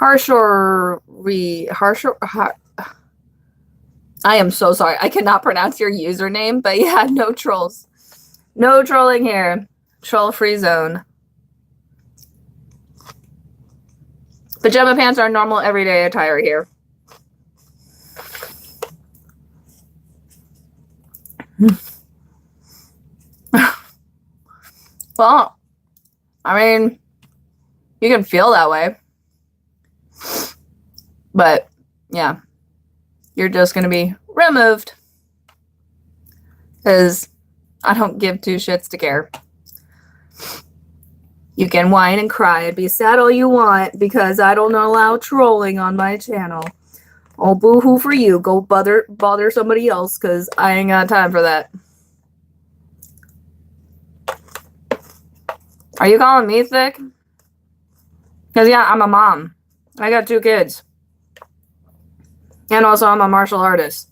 Speaker 1: I am so sorry. I cannot pronounce your username, but yeah, no trolls. No trolling here. Troll-free zone. Pajama pants are normal everyday attire here. Well, I mean, you can feel that way. But, yeah. You're just going to be removed. Because I don't give two shits to care. You can whine and cry and be sad all you want because I don't allow trolling on my channel. Oh, boo-hoo for you. Go bother somebody else because I ain't got time for that. Are you calling me thick? Because, yeah, I'm a mom. I got 2 kids. And also, I'm a martial artist.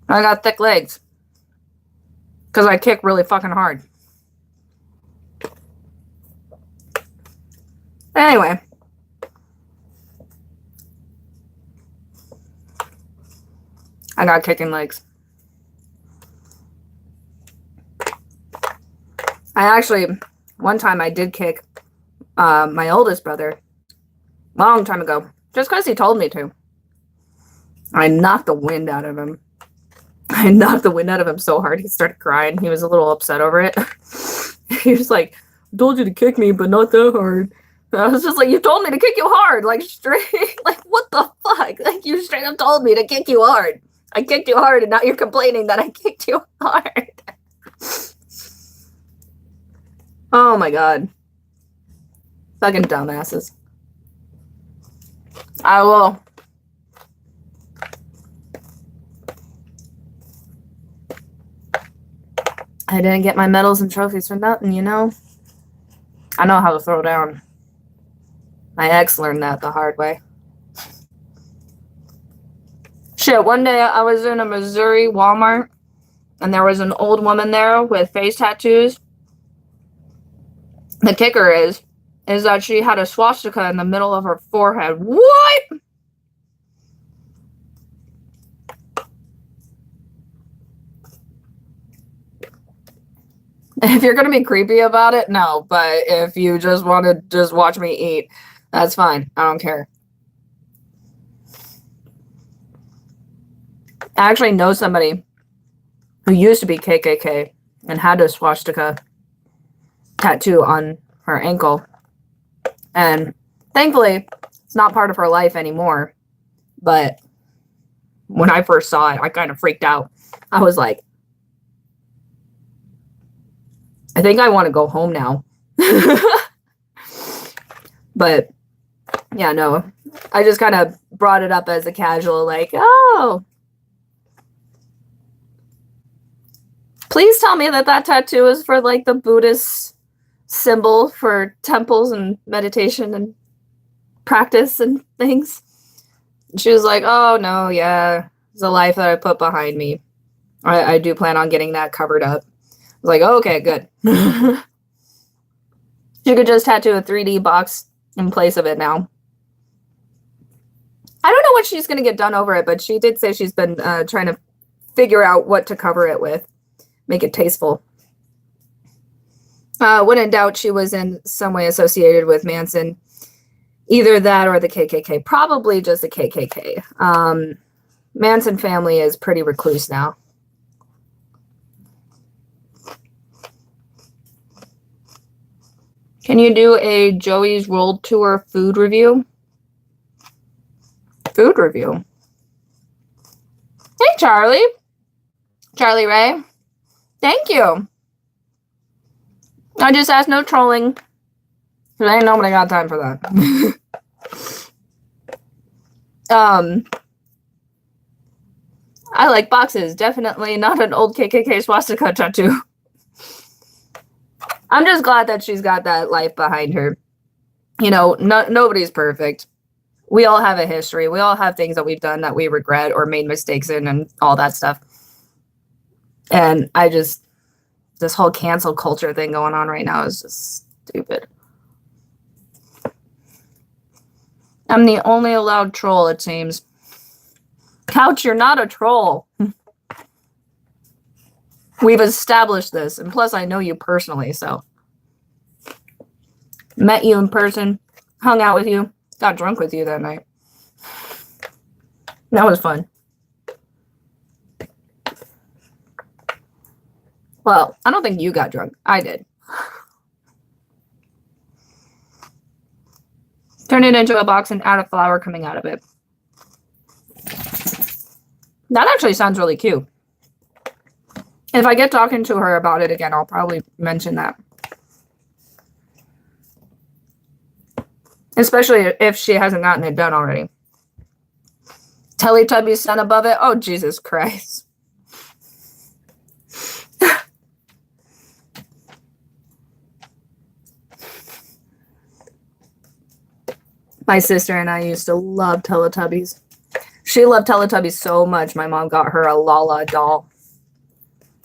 Speaker 1: I got thick legs. Because I kick really fucking hard. Anyway. I got kicking legs. I actually, one time I did kick my oldest brother. Long time ago. Just because he told me to. I knocked the wind out of him. I knocked the wind out of him so hard he started crying. He was a little upset over it. He was like, I told you to kick me, but not that hard. And I was just like, you told me to kick you hard. Like, straight. Like, what the fuck? Like, you straight up told me to kick you hard. I kicked you hard, and now you're complaining that I kicked you hard. Oh, my God. Fucking dumbasses. I will. I didn't get my medals and trophies for nothing, you know? I know how to throw down. My ex learned that the hard way. Shit, one day I was in a Missouri Walmart, and there was an old woman there with face tattoos. The kicker is that she had a swastika in the middle of her forehead. What? If you're going to be creepy about it, no. But if you just want to just watch me eat, that's fine. I don't care. I actually know somebody who used to be KKK and had a swastika tattoo on her ankle. And thankfully, it's not part of her life anymore. But when I first saw it, I kind of freaked out. I was like, I think I want to go home now. But, yeah, no. I just kind of brought it up as a casual, like, oh. Please tell me that tattoo is for, like, the Buddhist symbol for temples and meditation and practice and things. And she was like, oh, no, yeah. It's a life that I put behind me. I do plan on getting that covered up. I was like, oh, okay, good. She could just tattoo a 3D box in place of it now. I don't know what she's going to get done over it, but she did say she's been trying to figure out what to cover it with. Make it tasteful. When in doubt, she was in some way associated with Manson. Either that or the KKK. Probably just the KKK. Manson family is pretty recluse now. Can you do a Joey's World Tour food review? Food review? Hey, Charlie. Charlie Ray. Thank you. I just asked no trolling. Because ain't nobody got time for that. I like boxes. Definitely not an old KKK swastika tattoo. I'm just glad that she's got that life behind her. You know, nobody's perfect. We all have a history. We all have things that we've done that we regret or made mistakes in and all that stuff. And this whole cancel culture thing going on right now is just stupid. I'm the only allowed troll, it seems. Couch, you're not a troll. We've established this. And plus, I know you personally, so. Met you in person. Hung out with you. Got drunk with you that night. That was fun. Well, I don't think you got drunk. I did. Turn it into a box and add a flower coming out of it. That actually sounds really cute. If I get talking to her about it again, I'll probably mention that. Especially if she hasn't gotten it done already. Teletubbies sun above it. Oh, Jesus Christ. My sister and I used to love Teletubbies. She loved Teletubbies so much, my mom got her a Lala doll.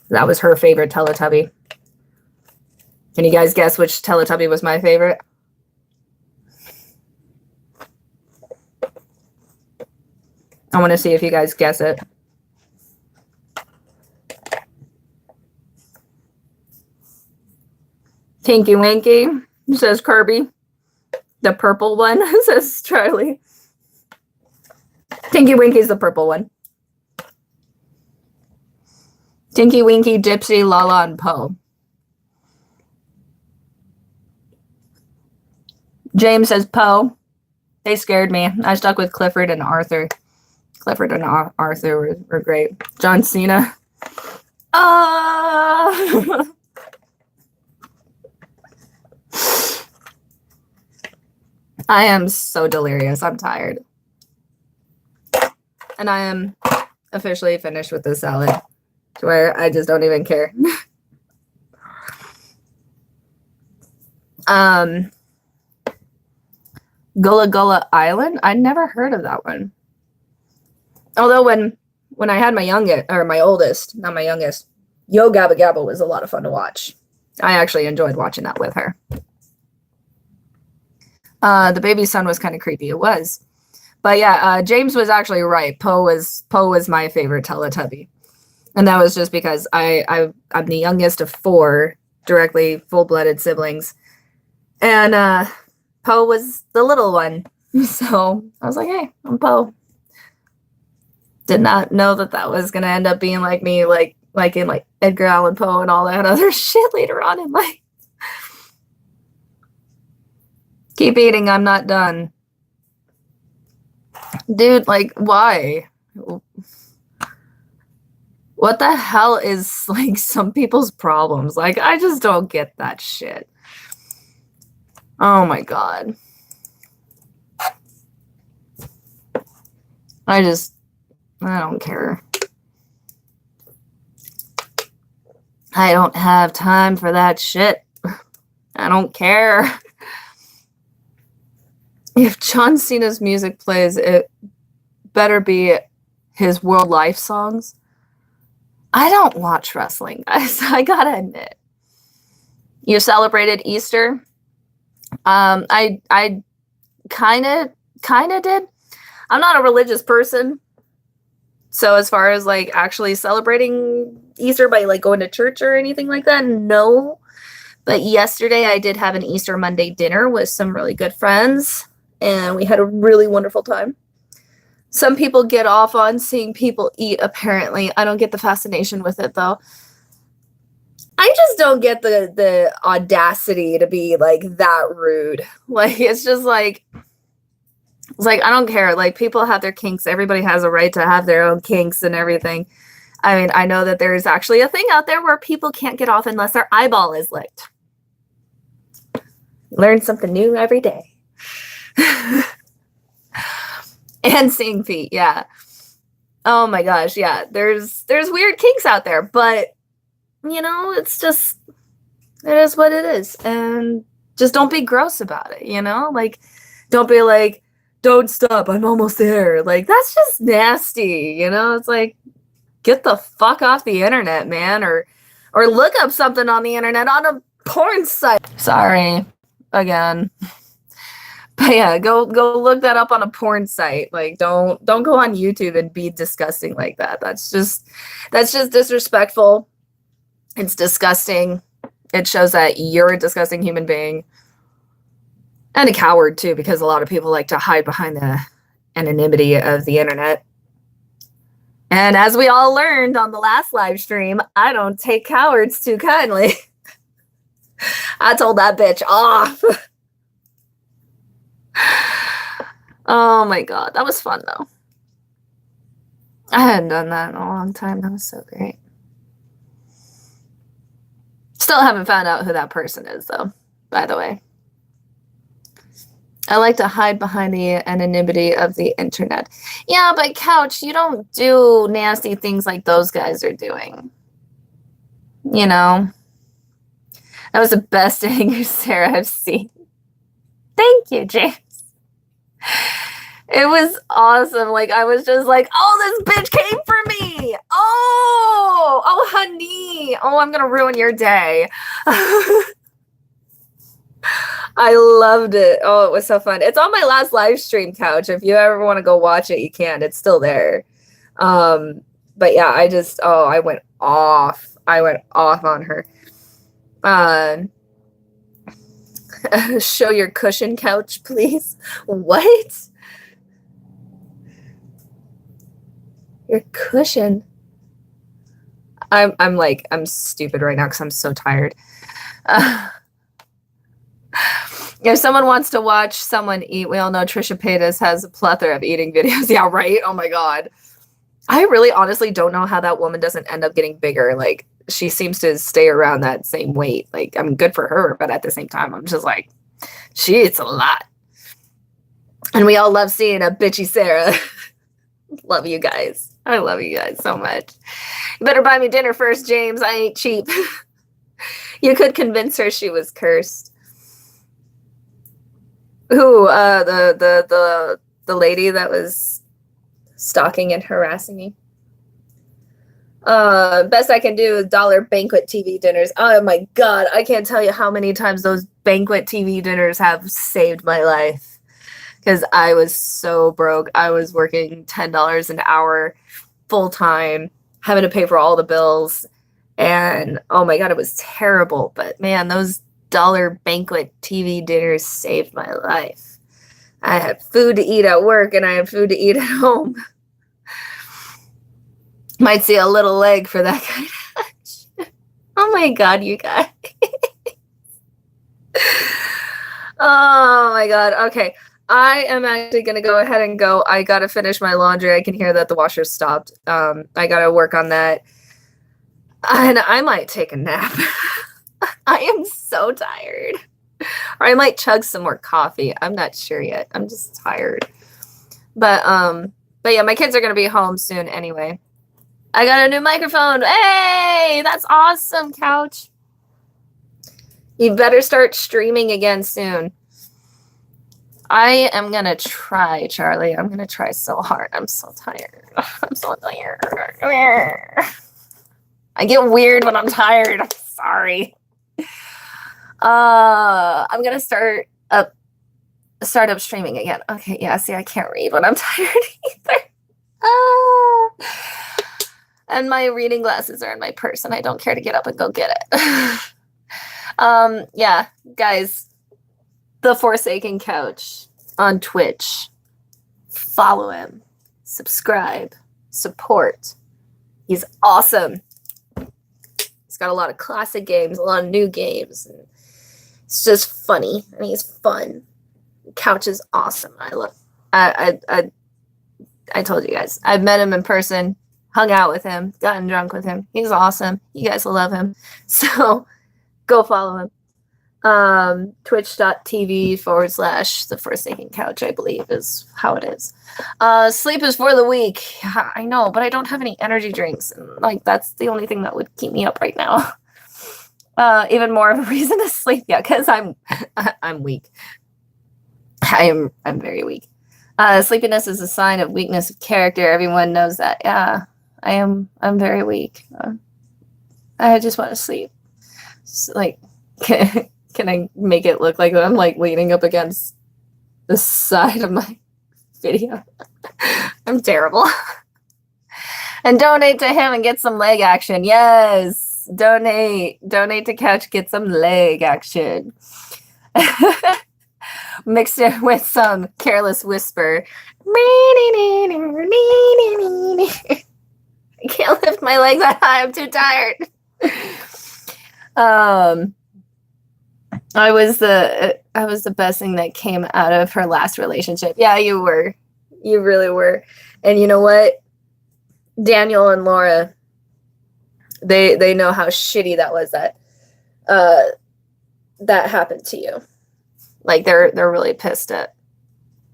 Speaker 1: That was her favorite Teletubby. Can you guys guess which Teletubby was my favorite? I want to see if you guys guess it. Tinky Winky, says Kirby. The purple one, says Charlie. Tinky Winky's the purple one. Tinky Winky, Gypsy, Lala, and Poe. James says Poe. They scared me. I stuck with Clifford and Arthur. Clifford and Arthur were great. John Cena. I am so delirious. I'm tired. And I am officially finished with this salad, to where I just don't even care. Gullah Gullah Island? I never heard of that one. Although when I had my oldest, not my youngest, Yo Gabba Gabba was a lot of fun to watch. I actually enjoyed watching that with her. The baby's son was kind of creepy. It was. But yeah, James was actually right. Poe was my favorite Teletubby. And that was just because I'm the youngest of 4 directly full-blooded siblings. And Poe was the little one. So I was like, hey, I'm Poe. Did not know that was going to end up being like me, like in like Edgar Allan Poe and all that other shit later on in life. Keep eating, I'm not done. Dude, like, why? What the hell is, like, some people's problems? Like, I just don't get that shit. Oh, my God. I don't care. I don't have time for that shit. I don't care. If John Cena's music plays, it better be his World Life songs. I don't watch wrestling, guys. I gotta admit. You celebrated Easter? I kind of did. I'm not a religious person. So as far as like actually celebrating Easter by like going to church or anything like that, no. But yesterday I did have an Easter Monday dinner with some really good friends. And we had a really wonderful time. Some people get off on seeing people eat, apparently. I don't get the fascination with it, though. I just don't get the audacity to be, like, that rude. Like, it's just, like... It's like, I don't care. Like, people have their kinks. Everybody has a right to have their own kinks and everything. I mean, I know that there's actually a thing out there where people can't get off unless their eyeball is licked. Learn something new every day. And seeing feet, yeah. Oh my gosh, yeah. There's weird kinks out there, but you know, it is what it is. And just don't be gross about it, you know? Like, don't be like, don't stop, I'm almost there. Like, that's just nasty, you know? It's like, get the fuck off the internet, man, or look up something on the internet on a porn site. Sorry, again. But yeah, go look that up on a porn site. Like, don't go on YouTube and be disgusting like that. That's just disrespectful. It's disgusting. It shows that you're a disgusting human being. And a coward too, because a lot of people like to hide behind the anonymity of the internet. And as we all learned on the last live stream, I don't take cowards too kindly. I told that bitch off. Oh my God, that was fun though. I hadn't done that in a long time. That was so great. Still haven't found out who that person is, though, by the way. I like to hide behind the anonymity of the internet. Yeah, but Couch, you don't do nasty things like those guys are doing. You know? That was the best Yinyangsara I've seen. Thank you, James. It was awesome. Like, I was just like, oh, this bitch came for me. Oh, honey. Oh, I'm going to ruin your day. I loved it. Oh, it was so fun. It's on my last live stream, Couch. If you ever want to go watch it, you can. It's still there. But yeah, I went off. I went off on her. Show your cushion, Couch, please. What? Your cushion? I'm stupid right now because I'm so tired. If someone wants to watch someone eat, we all know Trisha Paytas has a plethora of eating videos. Yeah, right? Oh my God. I really honestly don't know how that woman doesn't end up getting bigger. Like, she seems to stay around that same weight. Like, I'm good for her, but at the same time, I'm just like, she eats a lot. And we all love seeing a bitchy Sarah. Love you guys. I love you guys so much. You better buy me dinner first, James. I ain't cheap. You could convince her she was cursed. Who? The lady that was stalking and harassing me. Best I can do is dollar banquet TV dinners. Oh my God. I can't tell you how many times those banquet TV dinners have saved my life. Because I was so broke. I was working $10 an hour full time, having to pay for all the bills. And oh my God, it was terrible. But man, those dollar banquet TV dinners saved my life. I had food to eat at work and I had food to eat at home. Might see a little leg for that kind of action. Oh my God, you guys. Oh my God. Okay. I am actually going to go ahead and go. I got to finish my laundry. I can hear that the washer stopped. I got to work on that. And I might take a nap. I am so tired. Or I might chug some more coffee. I'm not sure yet. I'm just tired. But yeah, my kids are going to be home soon anyway. I got a new microphone. Hey, that's awesome, Couch. You better start streaming again soon. I am going to try, Charlie. I'm going to try so hard. I'm so tired. I'm so tired. I get weird when I'm tired. I'm sorry. I'm going to start up streaming again. Okay, yeah, see, I can't read when I'm tired either. And my reading glasses are in my purse, and I don't care to get up and go get it. Yeah, guys. The Forsaken Couch on Twitch. Follow him. Subscribe. Support. He's awesome. He's got a lot of classic games, a lot of new games. And it's just funny. And he's fun. Couch is awesome. I told you guys. I've met him in person, hung out with him, gotten drunk with him. He's awesome. You guys will love him. So go follow him. Twitch.tv/The Forsaken Couch, I believe is how it is. Sleep is for the weak. I know, but I don't have any energy drinks. And like, that's the only thing that would keep me up right now. Even more of a reason to sleep. Yeah, because I'm weak. I'm very weak. Sleepiness is a sign of weakness of character. Everyone knows that. Yeah, I'm very weak. I just want to sleep. So, like, can I make it look like I'm like leaning up against the side of my video? I'm terrible. And donate to him and get some leg action. Yes, donate to Couch, get some leg action. Mixed it with some Careless Whisper. I can't lift my leg that high. I'm too tired. I was the best thing that came out of her last relationship. Yeah, you were. You really were. And you know what? Daniel and Laura, they know how shitty that was that happened to you. Like they're really pissed at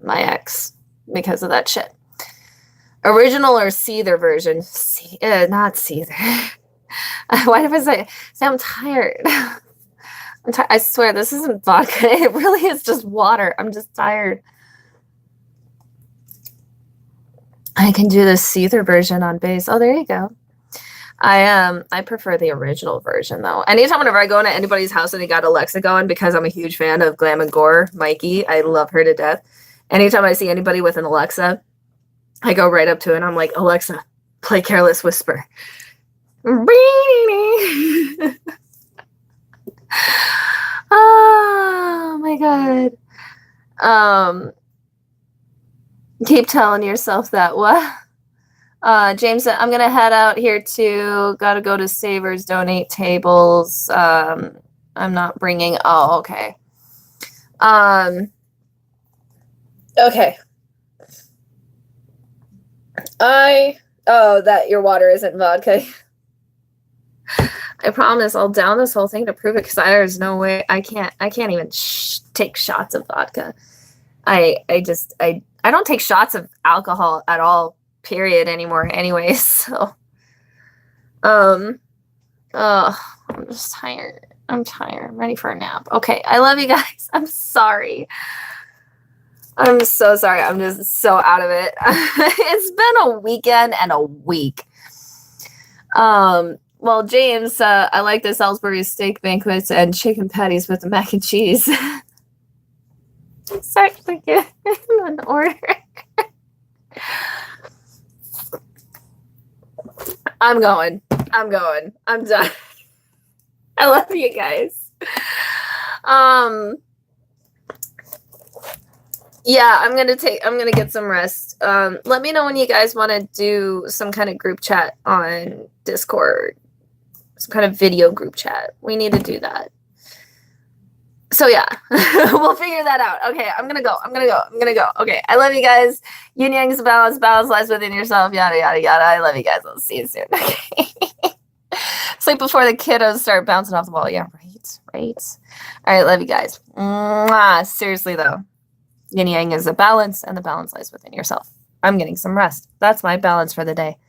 Speaker 1: my ex because of that shit. Original or Seether version? Not Seether. Why did I say I'm tired? I swear this isn't vodka. It really is just water. I'm just tired. I can do the Seether version on bass. Oh, there you go. I prefer the original version though. Anytime whenever I go into anybody's house and they got Alexa going, because I'm a huge fan of Glam and Gore, Mikey, I love her to death. Anytime I see anybody with an Alexa, I go right up to it and I'm like, Alexa, play Careless Whisper. Oh my God. Keep telling yourself that. What? James said, I'm gonna head out here too. Gotta go to Savers, donate tables. I'm not bringing. Oh, okay. Okay. That your water isn't vodka. I promise I'll down this whole thing to prove it, because there's no way I can't even take shots of vodka. I don't take shots of alcohol at all, period, anymore anyways. So I'm just tired. I'm ready for a nap. Okay, I love you guys. I'm sorry. I'm so sorry. I'm just so out of it. It's been a weekend and a week. Well, James, I like the Salisbury steak banquets and chicken patties with the mac and cheese. Start to get an order. I'm going. I'm done. I love you guys. Yeah, I'm gonna get some rest. Let me know when you guys want to do some kind of group chat on Discord, some kind of video group chat. We need to do that. So yeah, we'll figure that out. Okay, I'm gonna go. Okay, I love you guys. Yin Yang's balance lies within yourself. Yada yada yada. I love you guys. I'll see you soon. Okay. Sleep before the kiddos start bouncing off the wall. Yeah, right. All right, love you guys. Mwah. Seriously though, Yin Yang is a balance, and the balance lies within yourself. I'm getting some rest. That's my balance for the day.